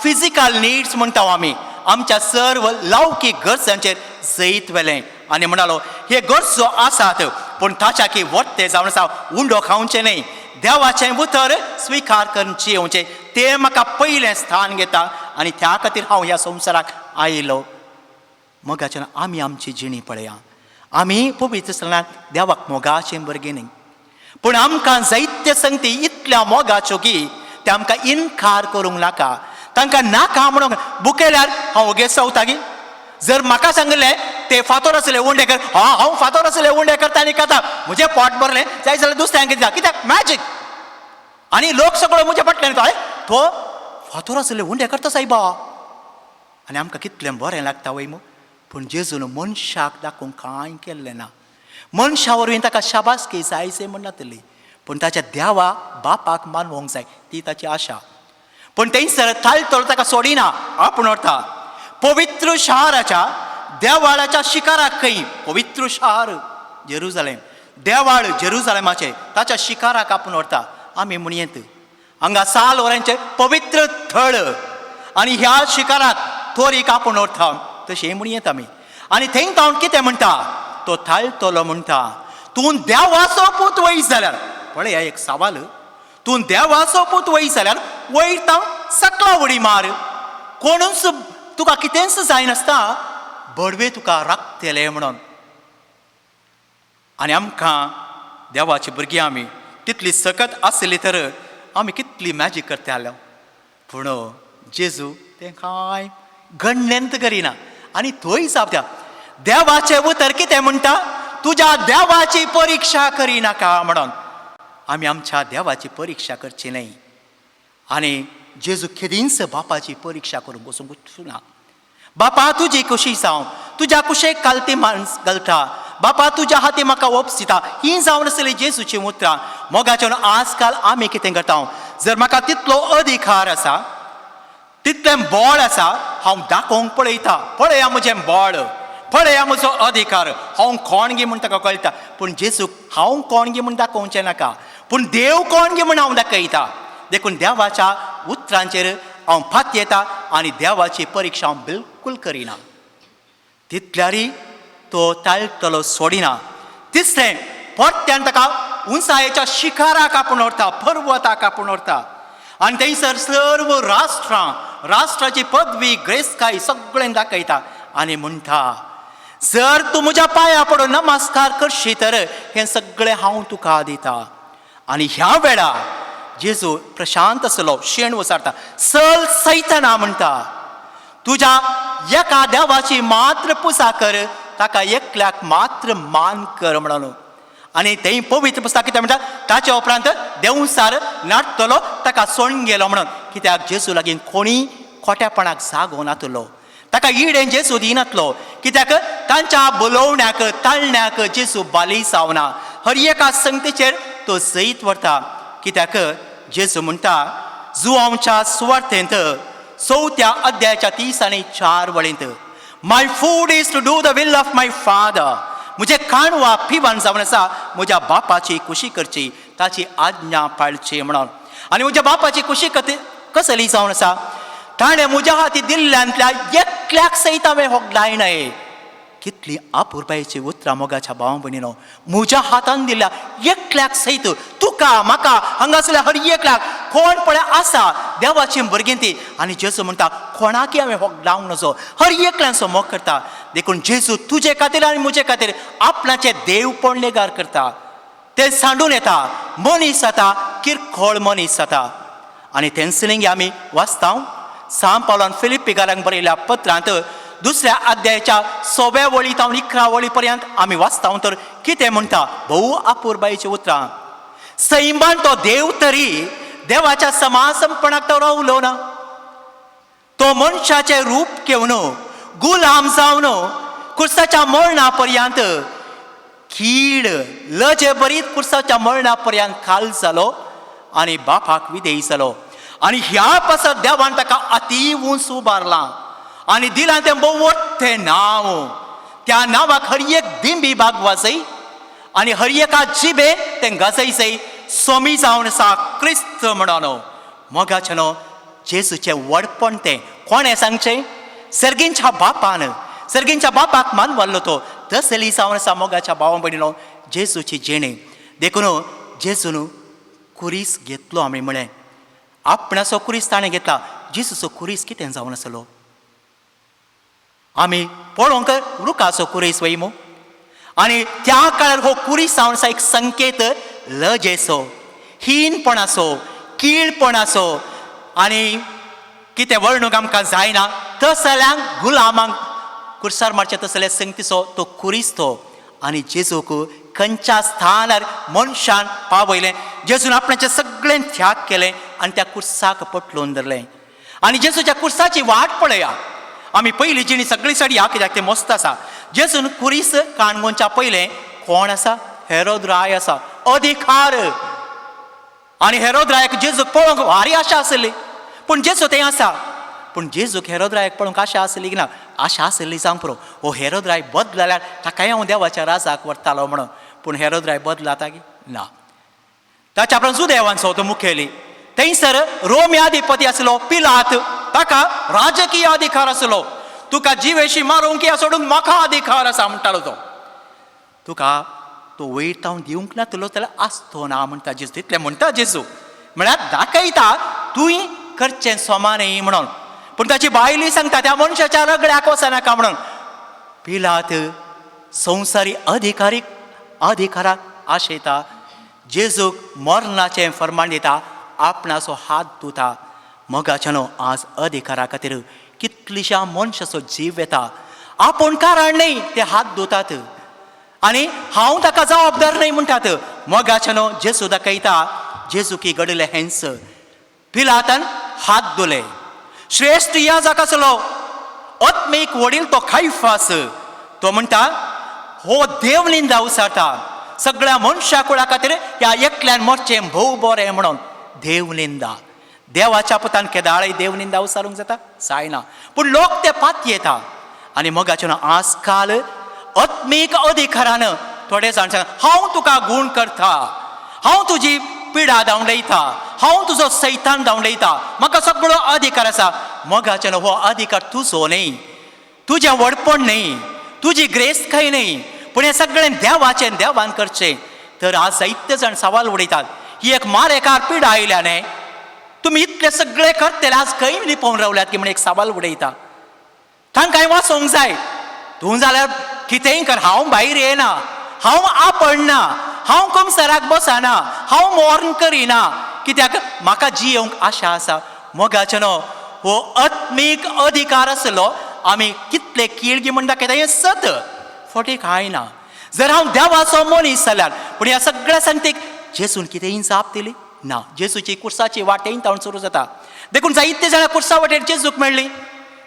फिजिकल निड्स म्हणटा आमी, आमच्या सर्व लौकीक गरजांचेर जैत वेलें आनी म्हणालो हे गरजो आसात, पूण ताच्या की वट्टे जावन आसा, उंडो खावचें न्ही, देवाचें उतर स्विकार करून जियोवचें, तें म्हाका पयलें स्थान घेता आनी त्या खातीर हांव ह्या संवसाराक आयलो. मोगाच्यान आमी आमची जिणी पळया. आमी पवित्र स्थळांत देवाक मोगाचें भुरगीं न्ही, पूण आमकां जायत्यो संगती इतल्या मोगाच्यो की ते आमकां इन्कार करूंक नाका. तांकां नाका म्हणून भुकेल्यार हांव ओगे सवता गी. जर म्हाका सांगलें ते फातोर आसले उंडे कर, हांव फातोर आसले उंडे करता आनी खाता, म्हजें पोट भरलें जाय जाल्यार दुसऱ्यांक दिता, कित्याक मॅजीक. आनी लोक सगळो म्हज्या फाटल्यान येता, तो फातोर आसले उंडे करता सायबा. आनी आमकां कितलें बरें लागता वय मू. पूण जेजून मनशाक दाखोवंक कांय केल्लें ना. मनशा वरवीं ताका शाबासकी जायचे म्हण नातली, पूण ताच्या देवा बापाक मानवंक जाय ती ताची आशा. पूण थंयसर ताळतलो ताका सोडिना, आपूण व्हरता. पवित्र शाराच्या देवाळाच्या शिखराक खंय पवित्र शार जेरुजालेम, देवाळ जेरुजालेमाचे ताच्या शिखराक आपूण व्हरता आमी म्हणयेंत. हांगा 6 वरांचे पवित्र थळ आनी ह्या शिखराक तोरीक आपूण व्हरता तशें म्हणयेंत आमी. आनी थंय तावन कितें म्हणटा, तो थाळतलो म्हणटा, तूं देवाचो पूत वयस जाल्यार, पळय एक सवाल, तूं देवाचो पूत वयस जाल्यार वयर तावन सकला उडी मार. कोणूच तुका कितेंच जायनासता बडवे तुका राखतले म्हणून. आनी आमकां देवाची भुरगीं आमी तितली सकत आसली तर आमी कितली मॅजीक करताले, पूण जेजू तें कांय गणनेंत करिना. आनी थंय सापद्या देवाचें उतर कितें म्हणटा, तुज्या देवाची परिक्षा करिनाका म्हणून. आमी आमच्या देवाची परिक्षा करची न्हय. आनी जेजू केदींच बापाची परिक्षा करूंक बसूंक ना. बापा तुजी कुशी जावं, तुज्या कुशेक कालती माणस घालता, बापा तुज्या हाती म्हाका ओपसिता, ही जावन आसली जेजूची उतरां. मोगाच्यान आजकाल आमी कितें करता, जर म्हाका तितलो अधिकार आसा, तितलें बळ आसा, हांव दाखोवंक पळयता, पळया म्हजें बळ, पळया म्हजो अधिकार, हांव कोण गे म्हूण ताका कळटा. पूण जेजूक हांव कोण गे म्हूण दाखोवचें नाका, पूण देव कोण गे म्हूण हांव दाखयता. देखून देवाच्या उतरांचेर हांव फात येता आनी देवाची परिक्षा हांव बिलकूल करिना. तितल्यारी तो ताळटलो सोडिना. तिसरें, परत्यान ताका उंचायेच्या शिखराक आपूण व्हरता, पर्वताक आपूण व्हरता. आनी थंयसर सर्व राष्ट्राची पदवी ग्रेस्काय सगळें दाखयता आनी म्हणटा, जर तूं म्हज्या पांया पडून नमस्कार करशी तर हें सगळें हांव तुका दिता. आनी ह्या वेळार जेजू प्रशांत आसलो शेण वसारता, सल सैताना म्हणटा, तुज्या एका देवाची मात्र पुजा कर, ताका एकल्याक मात्र मान कर म्हणून. आनी थंय पवित्र पुस्तक कितें म्हणटा, ताच्या उपरांत देवसार नाटतलो ताका सोडून गेलो म्हणून. कित्याक जेजू लागीं कोणी खोट्यापणाक जागो नातलो, ताका इडेन जेजू दिनातलो. कित्याक तांच्या बोलोवण्याक ताळण्याक जेजू बाली जावना. हर एका संगतीचेर तो जैत व्हरता. कित्याक जेजू म्हणटा जुआंवच्या सुवार्थेंत 4थ्या अध्यायाच्या 30 आनी 4 वळेंत, my food is to do the will of my father. म्हजें खाणवा पिवान जावन आसा म्हज्या बापाची कुशी करची, ताची आज्ञा पाळची म्हणून. आनी म्हज्या बापाची कुशी कसली जावन आसा, ताणें म्हज्या हाती दिल्ल्यांतल्या एकल्याक सयत हांवें होगलाय न्हय. कितली आपुरबायेची उतरां मोगाच्या भावां भयणीनो. म्हज्या हातान दिल्ल्या एकल्याक सयत, तुका म्हाका हांगासरल्या हर एकल्याक कोण पळय आसा देवाची भुरगीं ती. आनी जेजू म्हणटा कोणाकय हांवें होगलावंक नजो, हर एकल्यांचो मोग करता. देखून जेजू तुजे खातीर आनी म्हजे खातीर आपणाचे देव पडणेगार करता. ते सांडून येता, मनीस जाता, किरकोळ मनीस जाता. आनी थंयसर आमी वाचता सांत पावलान फिलिप्पिकारांक बरयल्या पत्रांत 2ऱ्या अध्यायाच्या 6व्या वळींतावन 11 वळी पर्यंत आमी वाचता तर कितें म्हणटा, भोव आपुरबायेचीं उतरां. सैमान तो देव तरी देवाच्या समासपणाक तो रावलो ना. तो मनशाचें रूप घेवन गुलाम जावन कुर्साच्या मरणा पर्यंत कीड लजे बरीत कुर्साच्या मरणा पर्यंत खाल जालो आनी बापाक विधेय जालो. आनी ह्या पासत देवान ताका अती उंच उबारलां आनी दिलां तें मोठ्ठें नांव. त्या नांवाक हर एक दिंबी भाग वाजय आनी हर एका जिबे तें गाजयचय, सोमी जावन आसा क्रिस्त म्हणून. मोगाचें जेजूचें व्हडपण तें कोणें सांगचें, सर्गींच्या बापान, सर्गींच्या बापाक मानवल्लो तो. तसली जावन आसा मोगाच्या भावां भयणीनो जेजूची जेणी. देखून जेजून कुरीस घेतलो आमी म्हळें, आपणाचो कुरीस ताणें घेतला. जेजूचो कुरीस कितें जावन आसलो, आमी पळोवंक रुखाचो कुरीस वयमू. आनी त्या काळार हो कुरीस जावन आसा एक संकेत लजेचो, हीनपणाचो, कीळपणाचो. आनी कितें वर्णूंक आमकां जायना, तसल्यांक गुलामांक कुर्सार मारचे तसले संगतीचो तो कुरीस तो. आनी जेजूक खंयच्या स्थानार मनशान पावयलें. जेजून आपणाचें सगळें त्याग केलें आनी त्या कुर्साक पटलून धरलें. आनी जेजूच्या कुर्साची वाट पळया. आमी पयलीं जिणी सगळी सडी हा, कित्याक तें मस्त आसा. जेजून कुरीस काणगोंच्या पयलें कोण आसा, हेरोद राय आसा, अधिकार. आनी हेरोद रायाक जेजूक पळोवंक भारी आशा आसली, पूण जेजू थंय आसा. पूण जेजूक हेरोद्रायक पळोवंक आशा आसली की ना आशा आसली सांग पुरो हो हेरोद्राय बदलल्यार ताकाय हांव देवाच्या राजाक व्हरतालो म्हणून पूण हेरोद्राय बदलाता की ना ताच्या उपरांत सुदैवान तो मुखेली थंयसर रोमी अधिपती आसलो पिलात ताका राजकीय अधिकार आसलो तुका जिवेशी मारूंक या सोडून म्हाका अधिकार आसा म्हणटालो तो तुका तो वयर तावन दिवंक नातलो जाल्यार आसतो ना म्हणटा जेजू तितलें म्हणटा जेजू म्हळ्यार दाखयता तुंय करचें सोमानय म्हणून पूण ताची बायली सांगता त्या मनशाच्या रगड्याक वचनाका म्हणून पिलात संवसारी अधिकाराक आशयता जेजूक मरणाचें फर्माण दिता आपणाचो हात धुता मोगाच्यानो आज अधिकारा खातीर कितलीशा मनशाचो जीव येता आपूण कारण न्ही ते हात धुतात आनी हांव ताका जबाबदार न्ही म्हणटात मोगाच्यानो जेजू दाखयता जेजू की घडले हेंस पिलातान हात धुले श्रेश्ठ याजक आसलो आत्मीक वडील तो कायफास तो म्हणटा हो देवनिंदा उसारता सगळ्या मनशा कुळा खातीर ह्या एकल्यान मरचें भोव बरें म्हणून देवनिंदा देवाच्या पुतान केदाळय देवनिंदा उसारूंक जाता जायना पूण लोक ते पातयेता आनी मोगाचें आजकाल आत्मीक अधिकारान थोडे जाण सांगता हांव तुका गूण करता हांव तुजी पिडा धांवडयता हांव तुजो सैतान धांवडयता म्हाका सगळो अधिकार आसा मोगाचें हो अधिकार तुजो न्ही तुजें व्हडपण न्ही तुजी ग्रेस्तकाय न्ही पूण हें सगळें देवाचें देवान करचें तर आज जायते जाण सवाल उडयतात ही एक मारेकार पिडा आयल्याने तुमी इतले सगळे करतले आज खंय लिपोवन रावल्यात की म्हण एक सवाल उडयता तांकांय वाचोवंक जाय तूं जाल्यार कितेंय कर हांव भायर येना हांव आपणना हांव कमसराक बसना हांव मोर्न करिना कित्याक म्हाका जियोंक आशा आसा मोगाचें हो आत्मीक अधिकार आसलो आमी कितले किळगी म्हणटा कितें हें सत फटी कांय ना जर हांव देवाचो मनीस जाल्यार पूण ह्या सगळ्या संगतीक जेजून कितेंय जाप दिली ना जेजूची कुर्साची वाटेन तावन सुरू जाता देखून जायते जाणां कुर्सा वाटेर जेजूक मेळ्ळी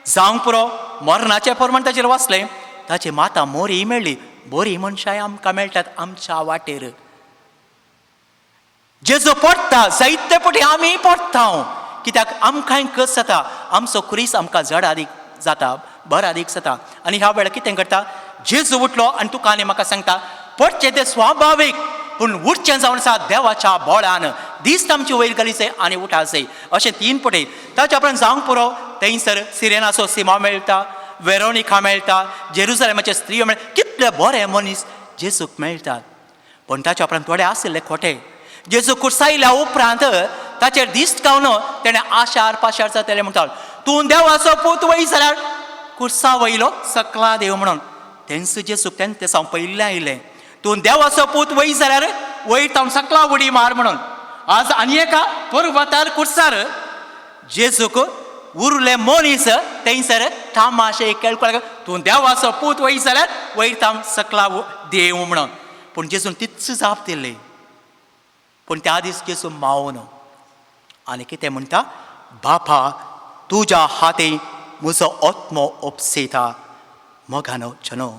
जावंक पुरो मरणाचें फर्माण ताचेर वाचलें ताची माता मोरी मेळ्ळी बरी मनशाय आमकां मेळटात आमच्या वाटेर जेजू पडटा जायते पटी आमी पडटा कित्याक आमकांय कस जाता आमचो क्रिस आमकां जड अदीक जाता बरो अदीक जाता आनी ह्या वेळार कितें करता जेजू उठलो आनी तुका आनी म्हाका सांगता पडचें तें स्वाभावीक पूण उठचें जावन आसा देवाच्या बळान दिस्त आमची वयर घालीचे आनी उठाचे अशें 3 पटी ताच्या उपरांत जावंक पुरो थंयसर सिरेनाचो सिमा मेळटा वेरोनिका मेळटा जेरुसलेमाचे स्त्रियो मेळटा कितले बरे मनीस जेजूक मेळटात पूण ताच्या उपरांत थोडे आशिल्ले खोटे जेजू कुर्सायल्या उपरांत ताचेर दिश्ट गावन तेणें आशार पाशार जातले म्हणटा तूं देवाचो पूत वय जाल्यार कुर्सा वयलो सकला देव म्हणून तेंच जेजूक तें सावन पयलें आयलें तूं देवाचो पूत वय जाल्यार वयर तावन सकला उडी मार म्हणून आज आनी एका पर्वतार कुर्सार जेजूक उरले मनीस थंयसर तामाशे केळकुळे तूं देवाचो पूत वय जाल्यार वयर तावन सकला देव म्हणून पूण जेजून तितच जाप दिली पूण त्या दीस जेजू मावून आनी कितें म्हणटा बापा तुज्या हाती म्हजो आत्मो ओपसयता मोगानो चनो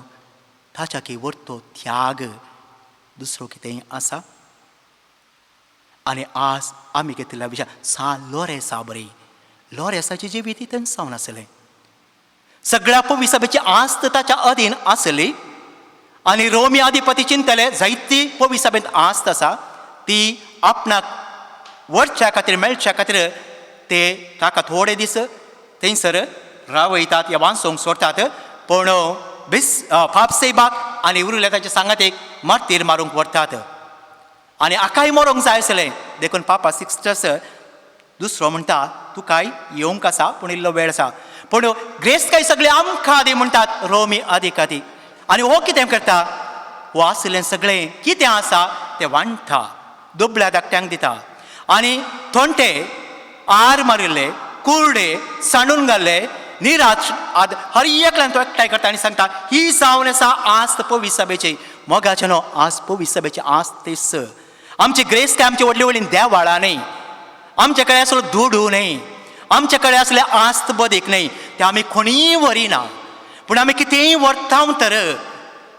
ताच्या की व्हरतो त्याग दुसरो कितेंय आसा आनी आज आमी घेतिल्ल्या विशय सा लोरेसा बरी लोरेसाची जिवीत तितून सावन आसलें सगळ्या पविसभेची आस्त ताच्या अधीन आसली आनी रोमी अधिपती चिंतले जायती पविसभेंत आस्त आसा ती आपणाक व्हरच्या खातीर मेळच्या खातीर ते ताका थोडे दीस थंयसर रावयतात ह्या वांसोंक सोडटात पूण फापसेबाक आनी उरिल्ल्या ताच्या सांगातेक मातीर मारूंक व्हरतात आनी आकाय मरोंक जाय आसलें देखून पापा सिक्स्टस दुसरो म्हणटा तुकाय येवंक आसा पूण इल्लो वेळ आसा पूण ग्रेस्त सगळे आमकां दी म्हणटात रोमी अधिकारी आनी हो कितें करता हो आसलें सगळें कितें आसा तें वांटा दुबळ्या धाकट्यांक दिता आनी थोंटे आर मारिल्ले कुर्डे सांडून घाल्ले निराश हर एकल्यान तो एकठांय करता आनी सांगता ही जावन आसा आस्त पविसभेची मोगाचें न्हू आज पविसभेची आस्त तेस आमची ग्रेस्त आमची व्हडली व्हडली देवाळां न्ही आमचे कडेन असलो धुडू न्ही आमचे कडेन असले आस्त बदीक न्ही ते आमी कोणीय व्हरिना पूण आमी कितेंय व्हरता तर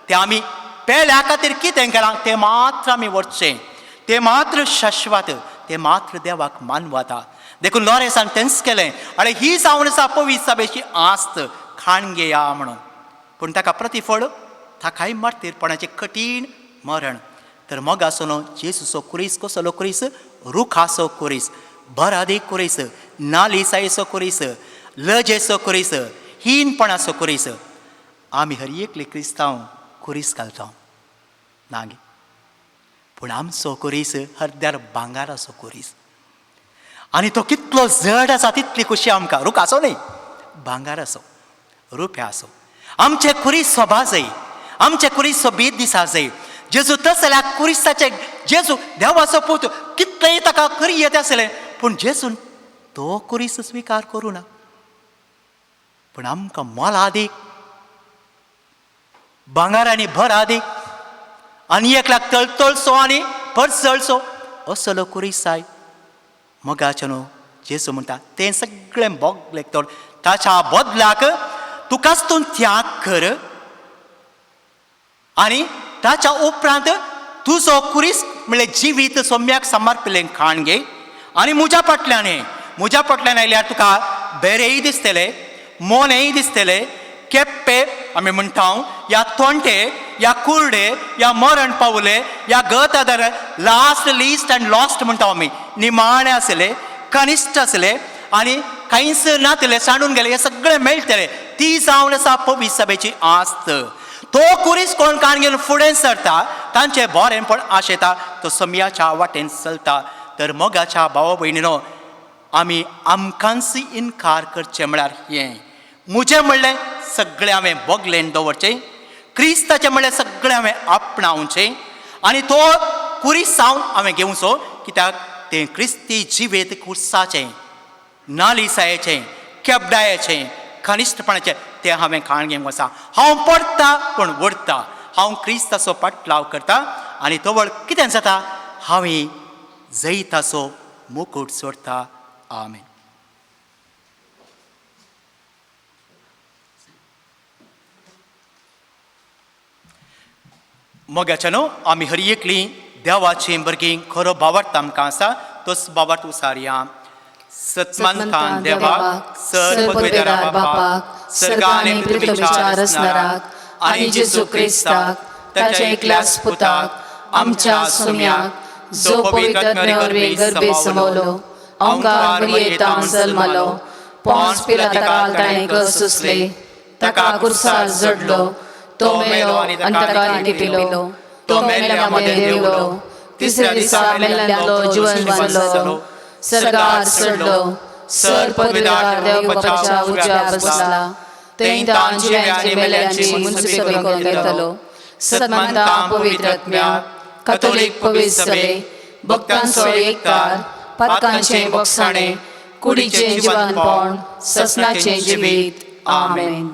ते आमी पेल्या खातीर कितें केलां तें मात्र आमी व्हरचें तें मात्र शाश्वत तें मात्र देवाक मानवता देखून लॉरेन्सान तेंच केलें आनी ही जावन आसा पवित्र सभेची आस्त खाण घेया म्हणून. पूण ताका प्रतिफळ ताकाय मार्तीरपणाचें कठीण मरण. तर मोग आसो न्हू जेसूचो कुरीस कसलो कुरीस, रुखाचो कुरीस, बरादी कुरीस, नालिसायेचो कुरीस, लजेचो कुरीस, हीनपणाचो कुरीस. आमी हर एकले क्रिस्तांव कुरीस घालता नागे, पूण आमचो कुरीस हरद्यार भांगाराचो कुरीस. आनी तो कितलो जड आसा तितली खुशी आमकां. रुखाचो न्ही, भांगाराचो, रुप्या आसो. आमचे कुरीस सोबा जाय, आमचे कुरीस सोबीत दिसा जाय. जेजू तस जाल्यार कुरिस्ताचे जेजू देवाचो पूत कितलेंय ताका करी येता आसलें, पूण जेजून तो कुरीस स्विकार करूं ना. पूण आमकां मोल अदीक, भांगार आनी भर अदीक, आनी एकल्याक तळतळसो आनी परसळसो असलो कुरीस जाय. मोगाचें न्हू जेजू म्हणटा तें सगळें बोगलें तर ताच्या बदलाक तुकाच तूं त्याग कर आनी ताच्या उपरांत तुजो कुरीस म्हणल्यार जिवीत सोम्याक समर्पिल्लें खाण घे आनी म्हज्या फाटल्यान आयल्यार तुका बरेंय दिसतलें, मोनय दिसतलें. केप्पे आमी म्हणटा या तोंटे, या कुर्डे, या मरण पावले, या गत आदार लास्ट लिस्ट अँड लॉस्ट म्हणटा आमी. निमाणे आसले, कनिश्ट आसले आनी कांयच नासले, सांडून गेले, हे सगळें मेळटलें. ती जावन आसा पवित्र सभेची आस्त. तो कुरीस कोण काण घेवन फुडें सरता, तांचें बरेंपण आशेता, तो सोम्याच्या वाटेन चलता. तर मोगाच्या भावा भयणीनो, आमी आमकांच इन्कार करचें म्हळ्यार हें. म्हजें म्हणलें सगळें हांवें बोगलेन दवरचें, क्रिस्ताचें म्हणलें सगळें हांवें आपणावचें आनी तो कुरीस जावन हांवें घेवचो. कित्याक तें क्रिस्ती जिवेत कुर्साचें, नालिसायेचें, केबडायेचें, कनिश्टपणाचें तें हांवें खाण घेवंक वचा. हांव पडटा पूण वडटा, हांव क्रिस्ताचो पाटलाव करता आनी तवळ कितें जाता, हांवें जैताचो मुकूट सोडटा. आमेन. मोगाच्यानो आमी हर एकलीं देवाचें भुरगीं खरो भावार्थ आमकां आसा तोच भावार्थ उसारया. सत्मंतान देवाक, सर्वपदवेदारा बापाक, सर्ग आनी पृथ्वीच्या रचणाराक आनी जेजू क्रिस्ताक ताच्या एकल्याच पुताक, आमच्या सोम्याक जो पवित्र आत्म्यावरवी गर्भे समवलो, ओंकार मरियेंतान जल्मलो, पोंस पिलाताकाल ताणें कस सोंसले, ताका कुर्सार जडलो, तो मेलो आनी ताका टिपिलो, तो मेल्ल्यामध्ये देवलो, तिसऱ्या दिसा मेल्ल्यांतलो जिवन जालो, सर्गार चडलो, सर पदवीदार देवबापाच्या उज्यार बसला, तें तां जिव्यांची मेल्ल्यांची मुनसिपी करून घेतलो. सत्मंतां पवित्र आत्म्याक, कॅथोलीक पवित्र सभे, भक्तांचो एककार, पातकांचें बोगसाणें, कुडीचें जिवनपण, ससनाचें जिवीत. आमेन.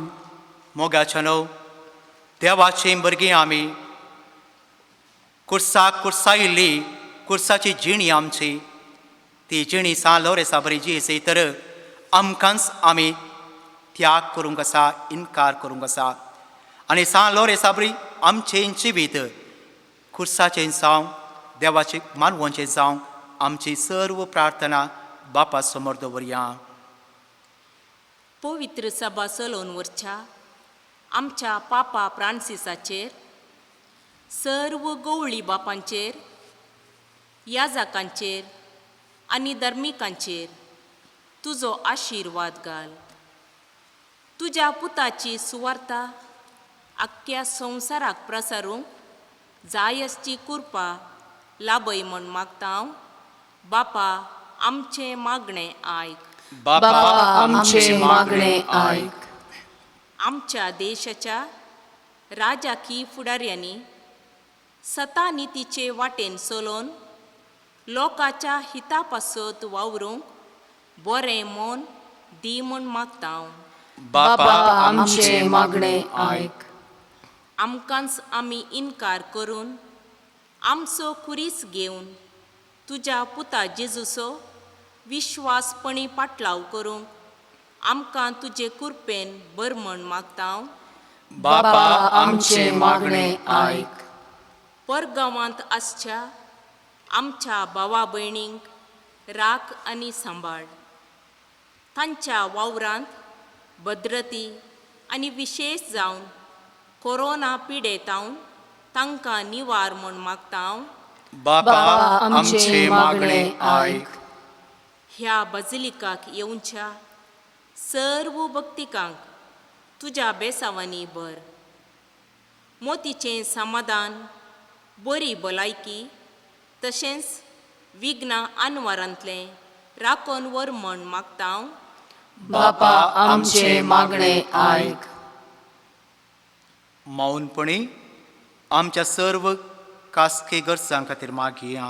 मोगाच्यानो देवाचें भुरगीं आमी, कुर्साक कुर्सायिल्ली कुर्साची जिणी आमची, ती जिणी सांलो रे साबरी जी आसा तर आमकांच आमी त्याग करूंक आसा, इन्कार करूंक आसा. आनी सांलो रे साबरी आमचें जिवीत कुर्साचें जावं, देवाचें मानवाचें जावं, आमची सर्व प्रार्थना बापा समोर दवरया. पवित्र सभा चलोवन व्हरच्या आमच्या पापा फ्रांसिसाचेर, सर्व गवळी बापांचेर, याजकांचेर आनी धर्मिकांचेर तुजो आशिर्वाद घाल. तुज्या पुताची सुवार्ता आख्ख्या संवसाराक प्रसारूंक जायसची कृपा लाभय म्हण मागता हांव. बापा आमचें मागणें आयक. बापा आमचें मागणें आयक. आमच्या देशाच्या राजकी फुडाऱ्यांनी सतानितीचे वाटेन चलोवन लोकाच्या हिता पासत वावरूंक बरें मन दी म्हण मागता हांव. बापा आमचें मागणें आयक. आमकांच आमी इन्कार करून आमचो कुरीस घेवन तुज्या पुता जेजूचो विश्वासपणी पाटलाव करूंक आमकां तुजे कृपेन बर म्हण मागता हांव. बापा आमचें मागणें आयक. परगांवांत आसच्या आमच्या भावा भयणींक राख आनी सांबाळ. तांच्या वावरांत भद्रती आनी विशेश जावन कोरोना पिडेतावन तांकां निवार म्हूण मागता हांव. बापा आमचे मागणे आयक. ह्या बजिलिकाक येवच्या सर्व भक्तिकांक तुज्या बेसावांनी भर. मोतीचें समाधान, बरी भलायकी तशेंच विघ्नां आनवारांतलें राखून व्हर म्हण मागता हांव. बापा आमचे मागणे आयक. मौनपणी आमच्या सर्व खासगी गरजां खातीर मागया.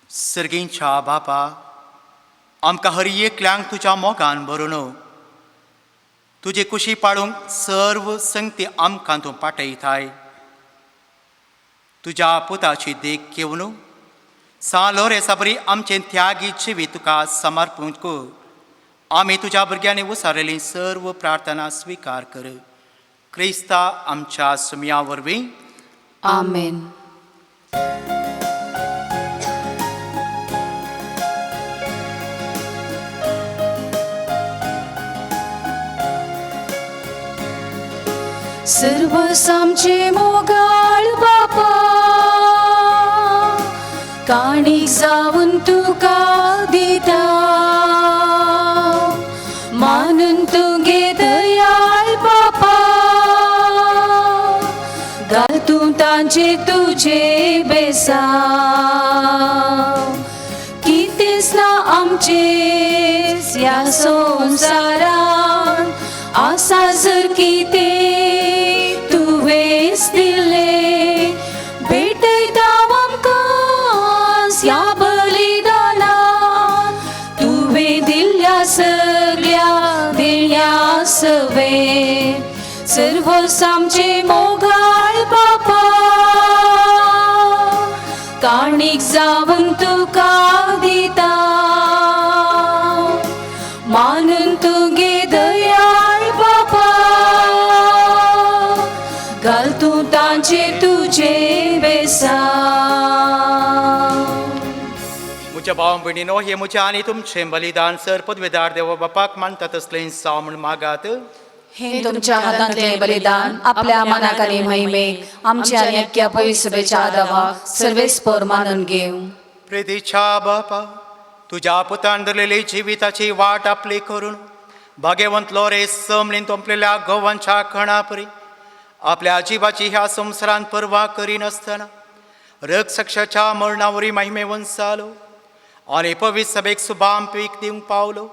सर्गींच्या बापा, आमकां हर एकल्यांक तुज्या मोगान भरून तुजे कुशी पाडूंक सर्व संगती आमकां तूं पाठयताय. तुज्या पुताची देख घेवन सालो रे सबरी आमचें त्यागी जिवीत तुका समर्पूंक कर. आमी तुज्या भुरग्यांनी उसारलेली सर्व प्रार्थना स्विकार कर. क्रिस्ता आमच्या सुमया वरवीं. आमेन. सर्व सामचे मोगाळ बापा, काणीक जावन तुका दिता. मानून तुगे दयाळ बापा, घाल तूं तांचे तुजे बेसा. कितेंच ना आमचे ह्या संवसारान, आसा जर कितें तुवेंच दिले. भेटयता आमकां ह्या बलिदानान, तुवें दिल्ल्या सगळ्या दिल्या सवे. सर्व सामचे मोगाळ बापा, काणीक जावन तुका दिता. मानून तुगे दयाळ बापा, घाल तूं तांचे तुजे बेसा. म्हज्या भाव भयणीनो, हे म्हजें आनी तुमचें बलिदान सर पदवेदार देव बापाक मानता तसलें जावं म्हूण मागात. हे तुमच्या हातांतले बलिदान आपल्या मनाक आनी महिमेक आमच्या आनी अख्ख्या पवित्रसभेच्या आदाराक सर्वेस्पर मानून घेव. प्रितीच्या बापा, तुज्या पुतान धरलेली जिविताची वाट आपली करून भाग्यवंत लोरे समलीन तोंपलेल्या गवांच्या कणापरी आपल्या जिवाची ह्या संवसारांत पर्वा करिनासतना रक्षकाच्या मरणावरी महिमेवंत जालो आनी पवित्र सभेक सुबाम पीक दिवंक पावलो.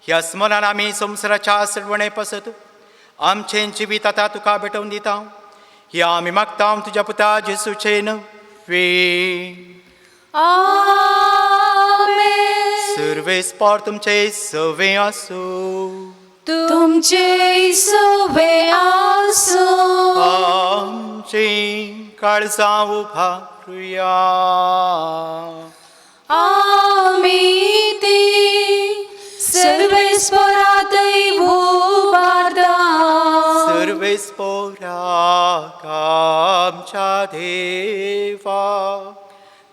ह्या स्मरण आमी संवसाराच्या सडवणे पसत आमचें जिवीत आतां तुका भेटोवन दिता. हे आमी मागता तुज्या पुता जेसूचे नवे. आमेन. सर्वेस्पर तुमचे सवे आसूं. तुमचे सवे आसूं. आमची काळजां उबारुया. आमी ती सर्वेस्परांतय उबारता. सर्वेस्पराक आमच्या देवा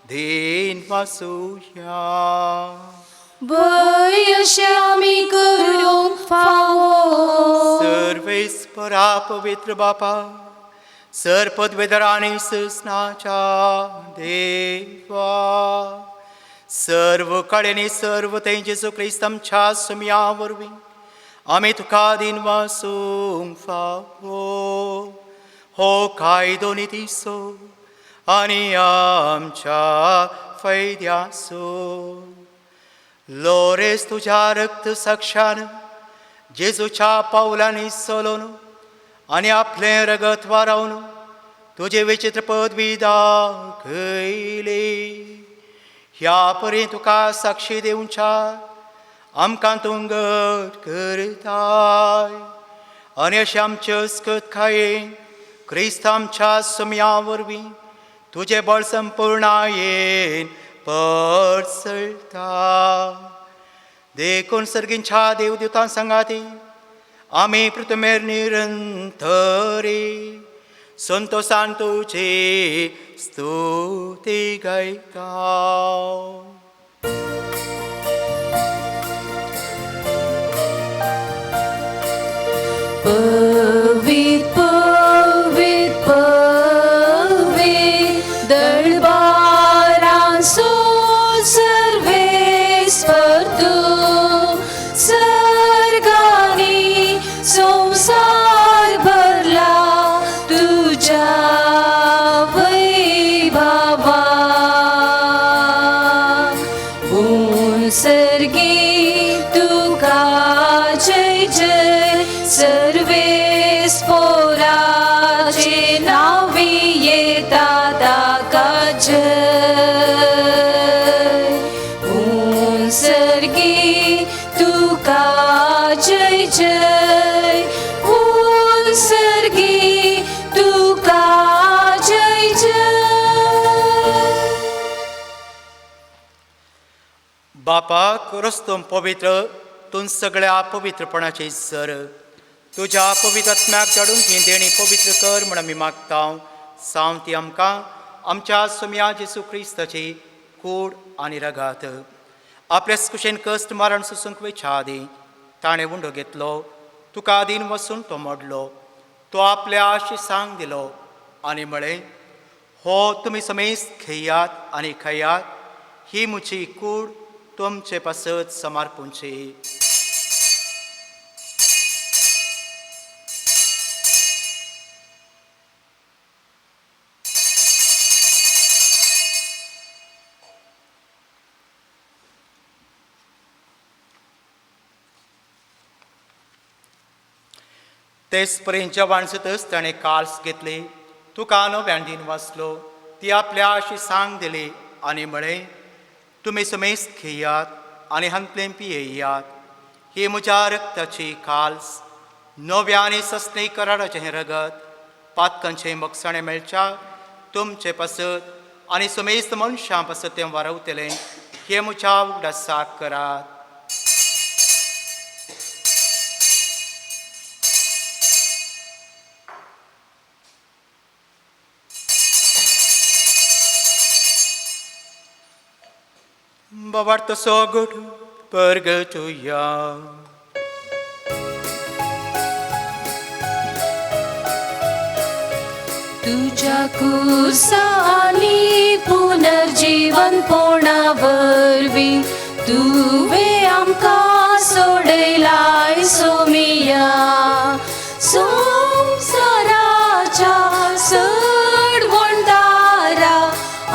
देन वासुया. भय अशें आमी करूंक फावो. सर्वेस्परा पवित्र बापा, सर पदवेदार आनी सस्नाच्या देवा, सर्व कडेनी सर्व ते जेजू क्रिस्त आमच्या सुमया वरवीं आमी तुका दिन वासूंक फावो. हो कायदो नितीसो आनी आमच्या फायद्याचो. लोरेस तुज्या रक्त साक्षान जेजूच्या पावलांनी चलोवन आनी आपलें रगत वारावन तुजे विचित्र पदवी दाखयली. ह्या परी तुका साक्षी दिवच्या आमकां तूं घट करताय. आनी अशें आमचे अस्कत खायेन क्रिस्त आमच्या सुमया वरवीं तुजे बळ संपूर्णायेन पडसळटा. देखून सर्गींच्या देवदूतां संगाती आमी पृथ्वीर निरंतरी संतोषान तुजी स्तुती गायता. नावे येता ताकाच सर्गी तुका जय जय सर्गी तुका जय जय. बापा रस्तोम पवित्र तूं सगळ्या पवित्रपणाचे सर तुझ्या पवित्र आत्म्याक धाडून ती देणी पवित्र कर म्हण आमी मागता. सावन ती आमकां आमच्या सोम्या जेसू क्रिस्ताची कूड आनी रगात आपल्या कुशेन कश्ट मारण सुसूंक वेच्या आदी ताणें उंडो घेतलो तुका आदीन वचून तो मोडलो तो आपल्या आशिसांक दिलो आनी म्हळें हो तुमी समेस्त खेयात आनी खयात ही म्हजी कूड तुमचे पासत समर्पूंची. तेच पर्यंत जेवण जातच ताणें काल्स घेतली तुका नव्यान दिन वाचलो ती आपल्या आशिसांक दिली आनी म्हळें तुमी समेस्त खेयात आनी हांतलें पियेयात ही म्हज्या रक्ताची काल्स नव्या आनी सस्ने कराराचें हें रगत पातकांचें मोगसाणें मेळच्या तुमचे पासत आनी समेस्त मनशां पासत तें वारवतलें हें म्हज्या उगडासाक करात. Bavarto sogur purgatoria. तुझ्या कुसानी पुनर्जीवन पोणावरवी तुवे आमकां सोडयलाय सोमिया संसाराच्या सडवणदारा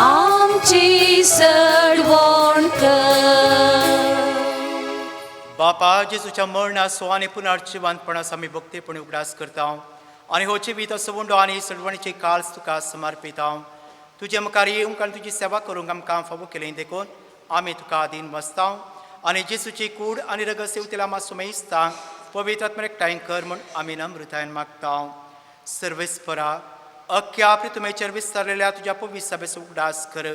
आमची सडवण कर. बापा जेजूच्या मरणाचो आनी पुनर्जीवनपणाचो आमी भक्तीपणी उगडास करता आनी हो जिवीत असो उंडो आनी सडवणीची काल्स तुका समर्पिता. तुजे मुखार येवंक आनी तुजी सेवा करूंक आमकां फावो केलें देखून आमी तुका आदीन वचता आनी जेजूची कूड आनी रगत सेवतेला आमी सुमेस्ता पवित्र आत्म्याक एकठांय कर म्हूण आमी नम्रतायेन मागता. सर्वेस्परा अख्ख्या पृथ्वीचेर विस्तारलेल्या तुज्या पवित्र सभेचो उगडास कर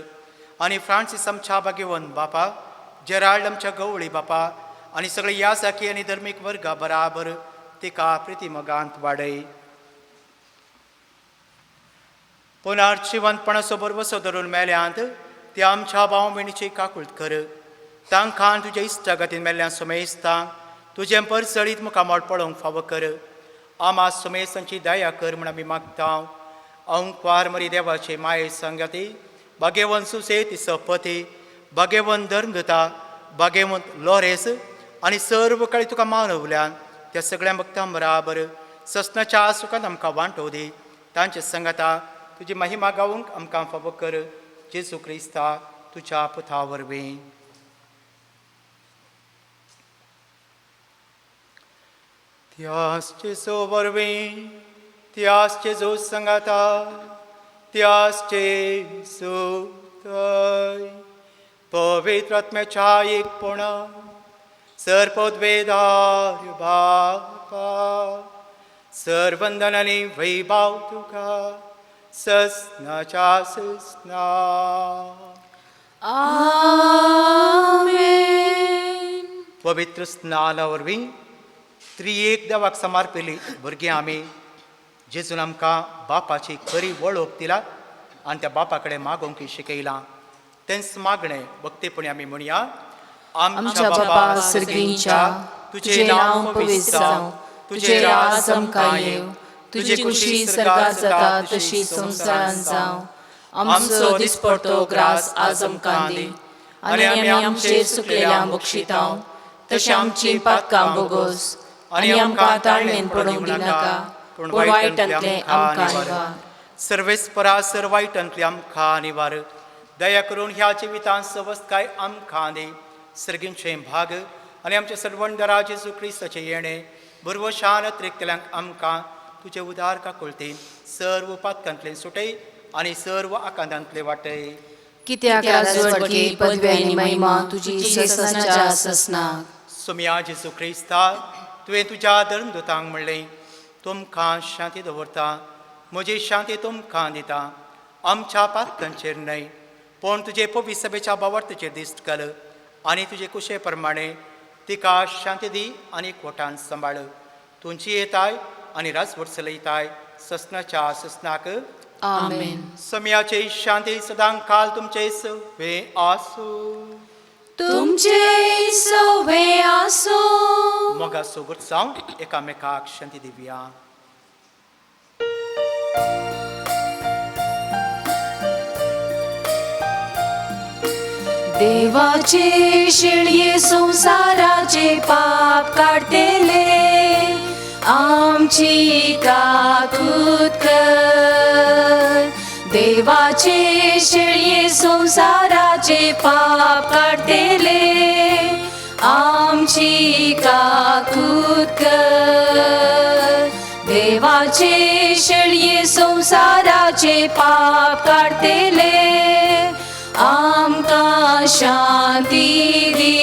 आनी फ्रांसीस आमच्या भाग्यवन बापा जेराल्ड आमच्या गवळी बापा आनी सगळे यासाकी आनी धर्मीक वर्गा बराबर तिका प्रितीमगांत वाडय. पुनर्जीवनपणाचो बरवसो धरून मेल्यांत त्या आमच्या भाव भयणीची काकुळट कर तांकां तुज्या इश्टागतीन मेल्ल्यान सुमेस्तांक तुजें परसळीत मुखार मोड पळोवंक फावो कर. आमा सुमेस्तांची दया कर म्हूण आमी मागता. अंकवार मरी देवाचे माये संगती भाग्यवन सुसेत सपती भाग्यवन धर्मगता भाग्यवंत लोरेस आनी सर्व काळी तुका मानवल्यान त्या सगळ्या भक्तां बराबर ससनाच्या सुखांत आमकां वांटो दी. तांचे संगता तुजी महिमा गावूंक आमकां फावो कर जेजू क्रिस्ता तुज्या पुता वरवीं. त्याच जेजू वरवीं त्याच जेजू संगता त्याच जेजू थंय पवित्र आत्म्याच्या एकपणा सर्पोद्वेदार बापा सर्वंदन आनी वैभव तुका ससनाच्या ससना. आमेन. पवित्र स्नाना वरवीं त्रिएक देवाक समर्पिल्ली भुरगीं आमी जेजून आमकां बापाची खरी वळख दिला आनी त्या बापा कडेन मागोवंक शिकयलां. तेंच मागणें भक्तीपणी आमी म्हणया. आमच्या बापा सर्गींच्या तुझे नांव पवित्र जावं तुझे राज आमकां येव तुझी खुशी सर्गात जाता तशी संवसारांत जावं. आमचो दिसपडटो ग्रास आज आमकां दी आनी आमी आमचेर सुकलेल्यांक बक्षितांव तशें आमची पातकां बोगोस आनी आमकां ताळमेन पडूंक दिनाका पूण वायटांतलें आमकां निवार. सर्वेस्परा सर्वायटांतली आमकां निवार. दया करून ह्या जिवितांत सवस्काय आमकां दी. सर्गींचें भाग आनी आमचे सर्वंडरा जेजू क्रिस्ताचें येणें बरवशान त्रिकतल्यांक आमकां तुझे उदार का कुळतेन सर्व पातकांतले सुटय आनी सर्व आकांतांतले वाटय. कित्याक राजवडके पदवी आनी महिमा तुजी ससनाच्या ससनाक. सुम्या जेजू क्रिस्ता तुवें तुज्या धर्मदूतांक म्हणलें तुमकां शांती दवरता म्हजी शांती तुमकां दिता. आमच्या पातकांचेर न्हय पूण तुजे पवित्र सभेच्या बावर्तेचेर दिश्ट घाल आनी तुजे कुशे प्रमाणे तिका शांती दी आनी एकवटान सांबाळ. तुमची येताय आनी राजवट चलयताय ससनाच्या ससनाक. आमेन. सम्याचे शांती सदां काल तुमचे सवे आसूं. तुमचे सवे आसो. मोगा सोबत जावन एकामेकाक शांती दिवया. देवाचे शेळये संसाराचे पाप काढतेले आमची काकूत कर. देवाचे शेळये संसाराचे पाप काढतेले आमची काकूत कर. देवाचे शेळये संसाराचे पाप काढतेले आमकां शांती दी.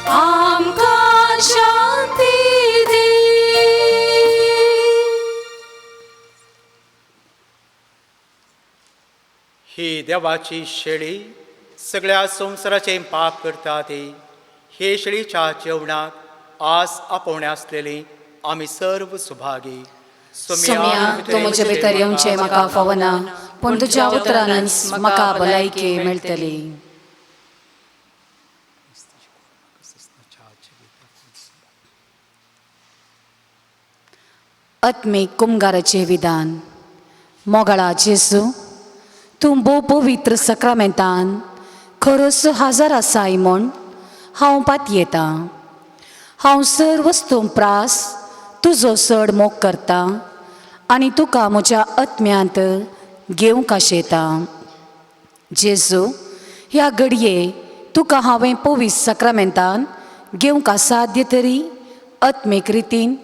आमकां शांती दी. ही देवाची शेळी सगळ्या संवसाराचे पाप करता ती. हे शेळीच्या जेवणाक आस आपोवणे आसलेली आमी सर्व सुभागी. सोम्या तूं म्हजे भितर येवचें म्हाका फावना पूण तुज्या उतरानच म्हाका भलायकी मेळटली. आत्मीक कुमगाराचें विधान. मोगाळा जेजू तूं भोव पवित्र सक्रामेंतान खरोच हाजर आसाय म्हूण हांव पातयेता. हांव सर्व स्तोंप्रास तुजो चड मोग करता आनी तुका म्हज्या आत्म्यांत घेवंक आशेता. जेजू ह्या घडये तुका हांवें पवित्र सक्रामेंतान घेवंक साध्य तरी आत्मीक रितीन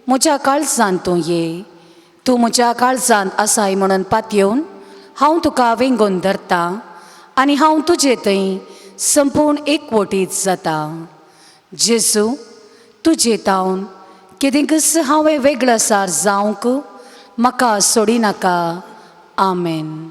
म्हज्या काळजांत तूं ये. तूं म्हज्या काळजांत आसाय म्हणून पातयेवन हांव तुका वेंगोन धरता आनी हांव तुजे थंय संपूर्ण एकवटीत जाता. जेजू तुजे तावन केदेंकच हांवें वेगळासार जावंक म्हाका सोडिनाका. आमेन.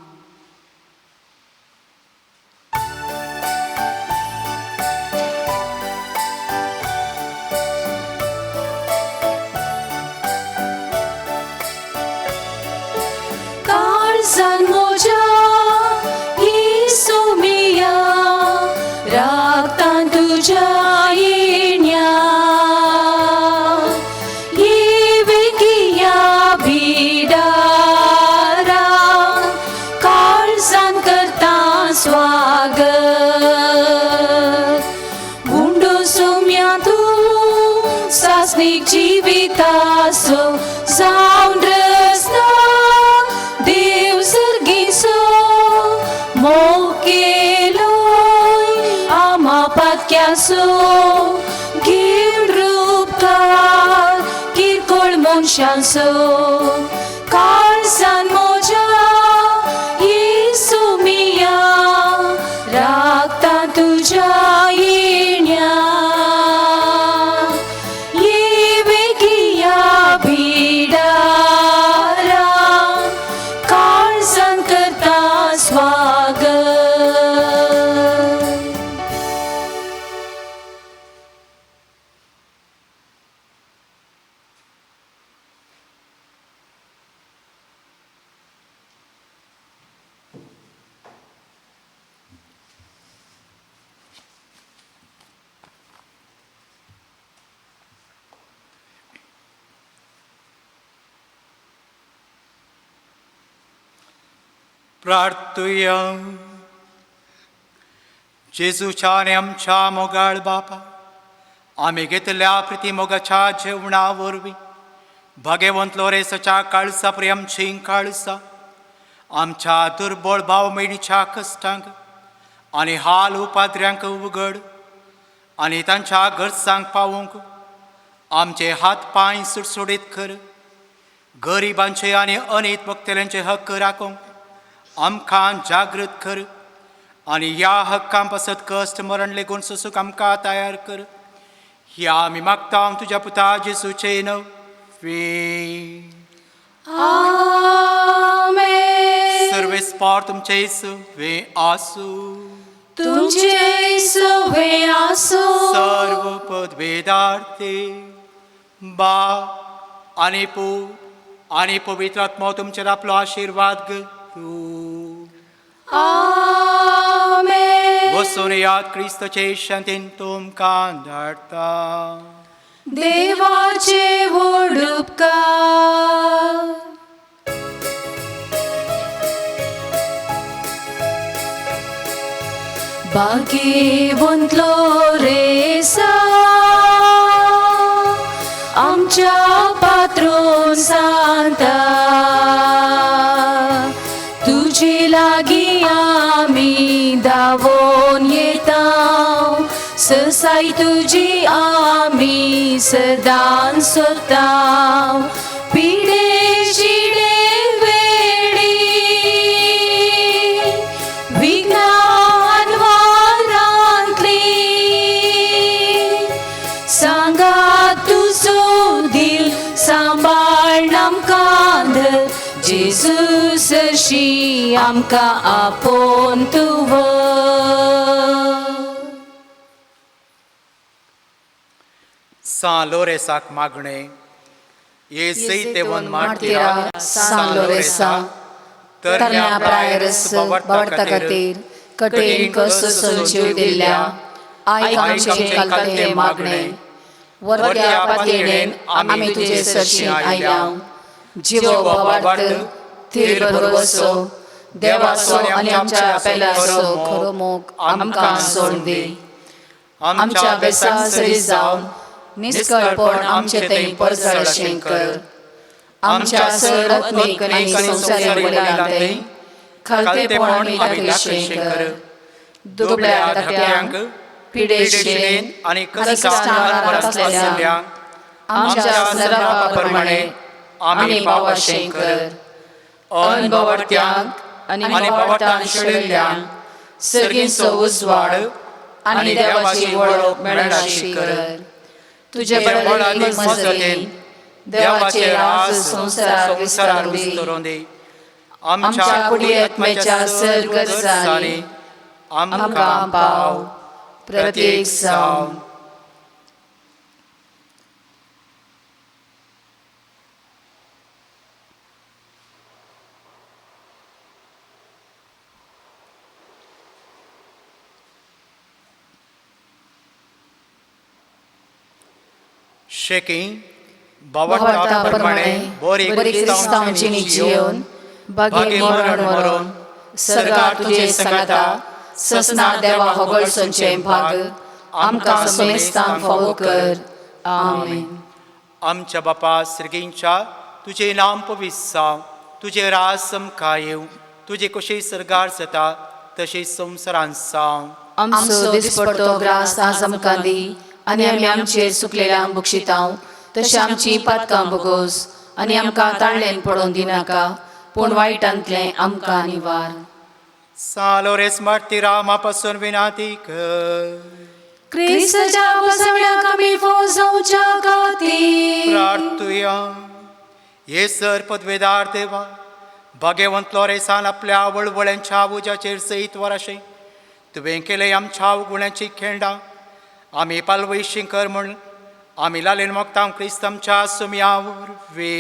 काळजान म्हज्या येसू मिया रागतान तुज्या येण्या स्वागत. गुंडो सोम्या तूं सासनीक जिवितासो जावन रस्ता देव सर्गीसो मोग केलोय आमा पातक्यासो. घेवन रूपकार किरकोळ मनशांचो काळजान म्हज्या येसू मिया रागता तुज्या येण्या ये वेगिया भिडारा काळजान करता स्वागत. प्रार्थुया. जेजूच्या आनी आमच्या मोगाळ बापा आमी घेतल्या प्रिती मोगाच्या जेवणा वरवीं भगवंत लोरेसाच्या काळजा परी आमची काळजा आमच्या दुर्बळ भाव मयणीच्या कश्टांक आनी हाल उपाद्र्यांक उगड आनी तांच्या गरजांक पावोवंक आमचे हात पांय सुटसुटीत कर. गरिबांचे आनी अनेक वक्तेल्यांचे हक्क राखूंक आमकां जागृत कर. आनी ह्या हक्कां पासत कश्ट मरण लेगून सोसूंक आमकां तयार कर. ह्या आमी मागता तुज्या पुता जेसूचे नवे. आमेन. सर्वेस्पार तुमचे सवे आसू. तुमचे सवे आसो. सर्व पदवेदार्थे बा आनी पूत आनी पवित्र आत्मा तुमचेर आपलो आशीर्वाद करूं. आमेन. वसून याद क्रिस्तचे शांतीन तुमकां धाडटा. देवाचे व्हड उपकार. भाग्यवंत लोरेसा आमच्या पात्रोन सांता, तुजे लागीं आमी धांवोन येता. ससाई तुजी आमी सदां सोदता. पिडे शिडे वेळी विघ्नान वारांतली सांगात तुजो दिल सांबाळ आमकां धर. जेजू सरशी आमकां आपोवन तूं व्हर. San Loresac Magne, Yeseitevon Martira, San Loresa, Tarnia Praeres, Bavarta Katir, Katin Kosusun Judilia, Aikamche Kalkate Magne, Wartia Patinen, Ami Tuje Sershi Ayam, Jivo Bavart, Tirvaroso, Devaso, Anyamcha Pelaso, Koromok, Amka Soldi, Amcha Besa Serizam, निष्कळपण आमचे थंय परजळ शेंकर. आमच्या सरत्नीक आनी संवसारी वडिलांतय खालतेपण आमी शेंकर. दुबळ्या धाकट्यांक पिडे शिडेन आनी कश्टांत आसलेल्या आमच्या सरावा प्रमाणे आमी पावा शेंकर. अनभवट्यांक आनी भवटान शिडिल्ल्यांक सर्गीचो उजवाड आनी देवाची वळख मेळनाशी कर. तुझे बळानी मजतीन देवाचे राज संसारार विस्तरून दे. आमच्या कुडी आत्म्याच्या सर्गजांनी आमकां पाव. प्रत्येक जावन शेकी बावटा प्रमाणे बरी क्रिस्तांवांची जीवन भागी मरण सर्गार तुजे संगता ससना देवा होगळसोंचे भाग आमकां समेस्तान फावो कर. आमेन. आमच्या बापा सर्गींच्या तुझे नाम पवित्र जावं. तुझे राज समकाय येवं. तुझे कशें सर्गार जाता तशें संवसारांत जावं. आमचो दिसपडटो ग्रास आज आमकां दी. आनी आमी आमचेर सुकलेल्यांक बक्षितांव. तशें आमची पातकां भोगोस आनी आमकां ताळ्ळेन पडोवन दिनाका, पूण वायटांतलें आमकां निवार. सालोरेस मार्तिरा मापासून विनाती कर. क्रिस्ताच्या वसवण्याक आमी फौजोवच्या खातीर प्रार्थुया. हे सर पदवेदार देवा, भाग्यवंत लोरेसान आपल्या वळवळ्यांच्या उजाचेर सईत वराशे तुवें केले आमच्या गुणांची खेळा. आमी पालवैशी कर म्हूण आमी लालेन मोगता क्रिस्तमच्या सुमयावर वे.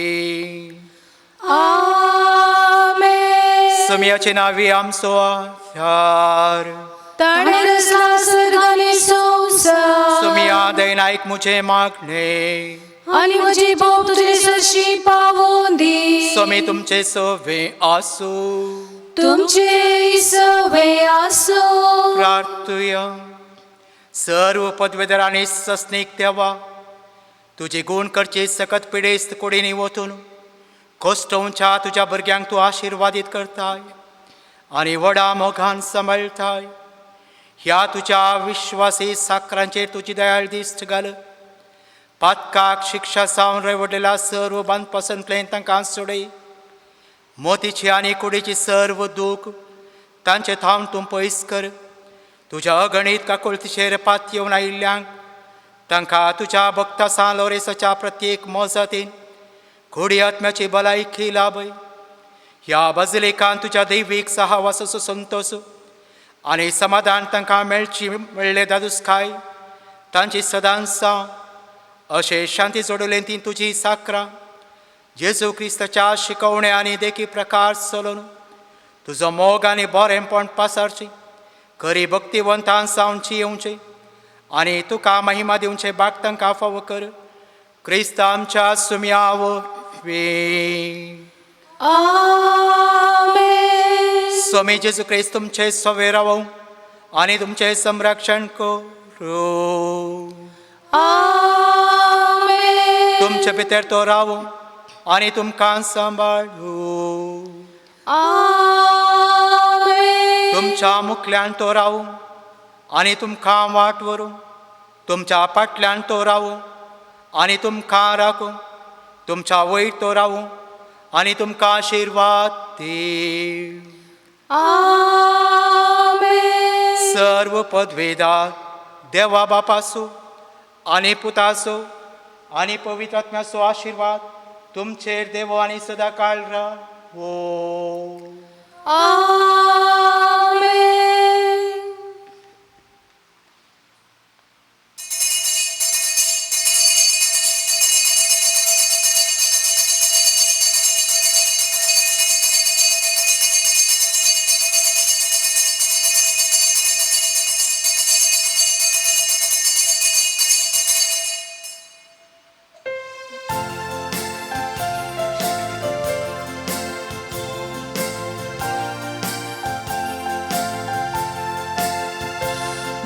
आमेन. सुमयाचे नावी आमचो आधार. ताणे रचला सर्ग आनी संवसार. सुमया दैनायक मुझे मागणे. आनी म्हजी भोव तुजे सरशी पावोवन दी. सुमी तुमचे सवे आसू. तुमचे सवे आसो. प्रार्थुया. सर्व पदवेदार आनी सस्नीक देवा, तुझे गुण करचे सकत पिडेस्त कुडीनी वतून कोस्टोवच्या तुझ्या भुरग्यांक तूं आशिर्वादीत करताय आनी व्हडा मोगान सांबाळताय. ह्या तुझ्या विश्वासी साकरांचेर तुजी दयाळ दिश्ट घाल. पातकाक शिक्षा सावन रेवडलेला सर्व बांदपासून तांकां सोडय. मोतीची आनी कुडीची सर्व दूख तांचे थांब तूं पयस कर. तुज्या अगणीत काकुळतीचेर पात येवन आयिल्ल्यांक तांकां तुज्या भक्ता लोरेसाच्या प्रत्येक मोजतीन खोडी आत्म्याची भलायकी लाभय. ह्या बजलेकान तुज्या दैवीक सहवासाचो संतोष आनी समाधान तांकां मेळ्ळे दादुसकाय तांची सदांच अशें शांती जोडलें ती तुजी साकरां जेजू क्रिस्ताच्या शिकवणे आनी देखी प्रकार चलोवन तुजो मोग आनी बरेंपण पासारची खरी भक्तिवंतां सावची येवचें आनी तुका महिमा दिवचे बाग तांकां फाव कर. क्रिस्त आमच्या सुम्या वरवीं. आमेन. स्वामी जेजू क्रिस्त तुमचे सवे रावो आनी तुमचे संरक्षण करूं. आमेन. तुमचे भितर तो रावो आनी तुमकां सांबाळूं. आमेन. तुमच्या मुखल्यान तो रावो आनी तुमकां वाट व्हरूं. तुमच्या फाटल्यान तो रावो आनी तुमकां राखूं. तुमच्या वयर तो रावो आनी तुमकां आशिर्वाद दी. आमेन. सर्व पदवेदार देवा बापाचो आनी पुताचो आनी पवित्र आत्म्याचो आशिर्वाद तुमचेर देवो आनी सदांकाळ रावो. आमेन.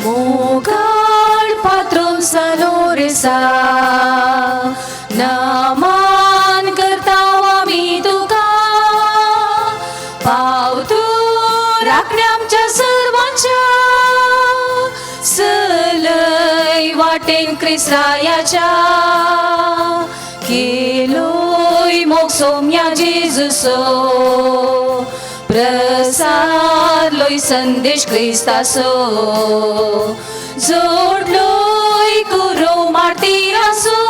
Mogal patrum salorisa naman करताव आम्ही तुका पावतू राखणे आमच्या सर्वांच्या सलय वाटेन क्रिस्तायाच्या केलोय मोग सोम्या जेजूसो प्रसारलोय संदेश क्रिस्तासो जोडलोय कुरो मार्तिरासो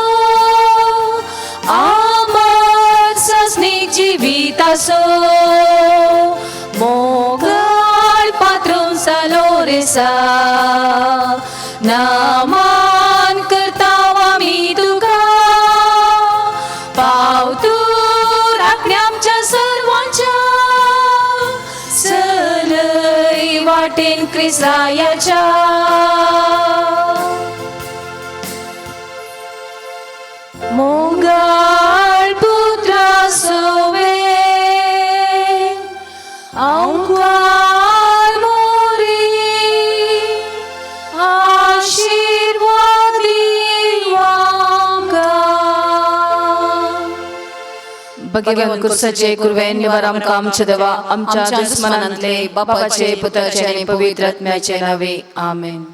आमर सस्निक जिवितासो मोगल पात्रोन सालोरेसा नामान करताव आम्ही तुका पावतू राखणे आमच्या सर्वांच्या सलय वाटेन क्रिस्तायाच्या मोगल पुत्रा सोवे आंकवार मोरी आशीर्वाद दिवांका भगवान कुर्साचे कुरवेन निवार आमकां आमचे देवा आमच्या दुस्मनांतले बापाचे पुत्राचे आनी पवित्र आत्म्याचे नावे आमेन.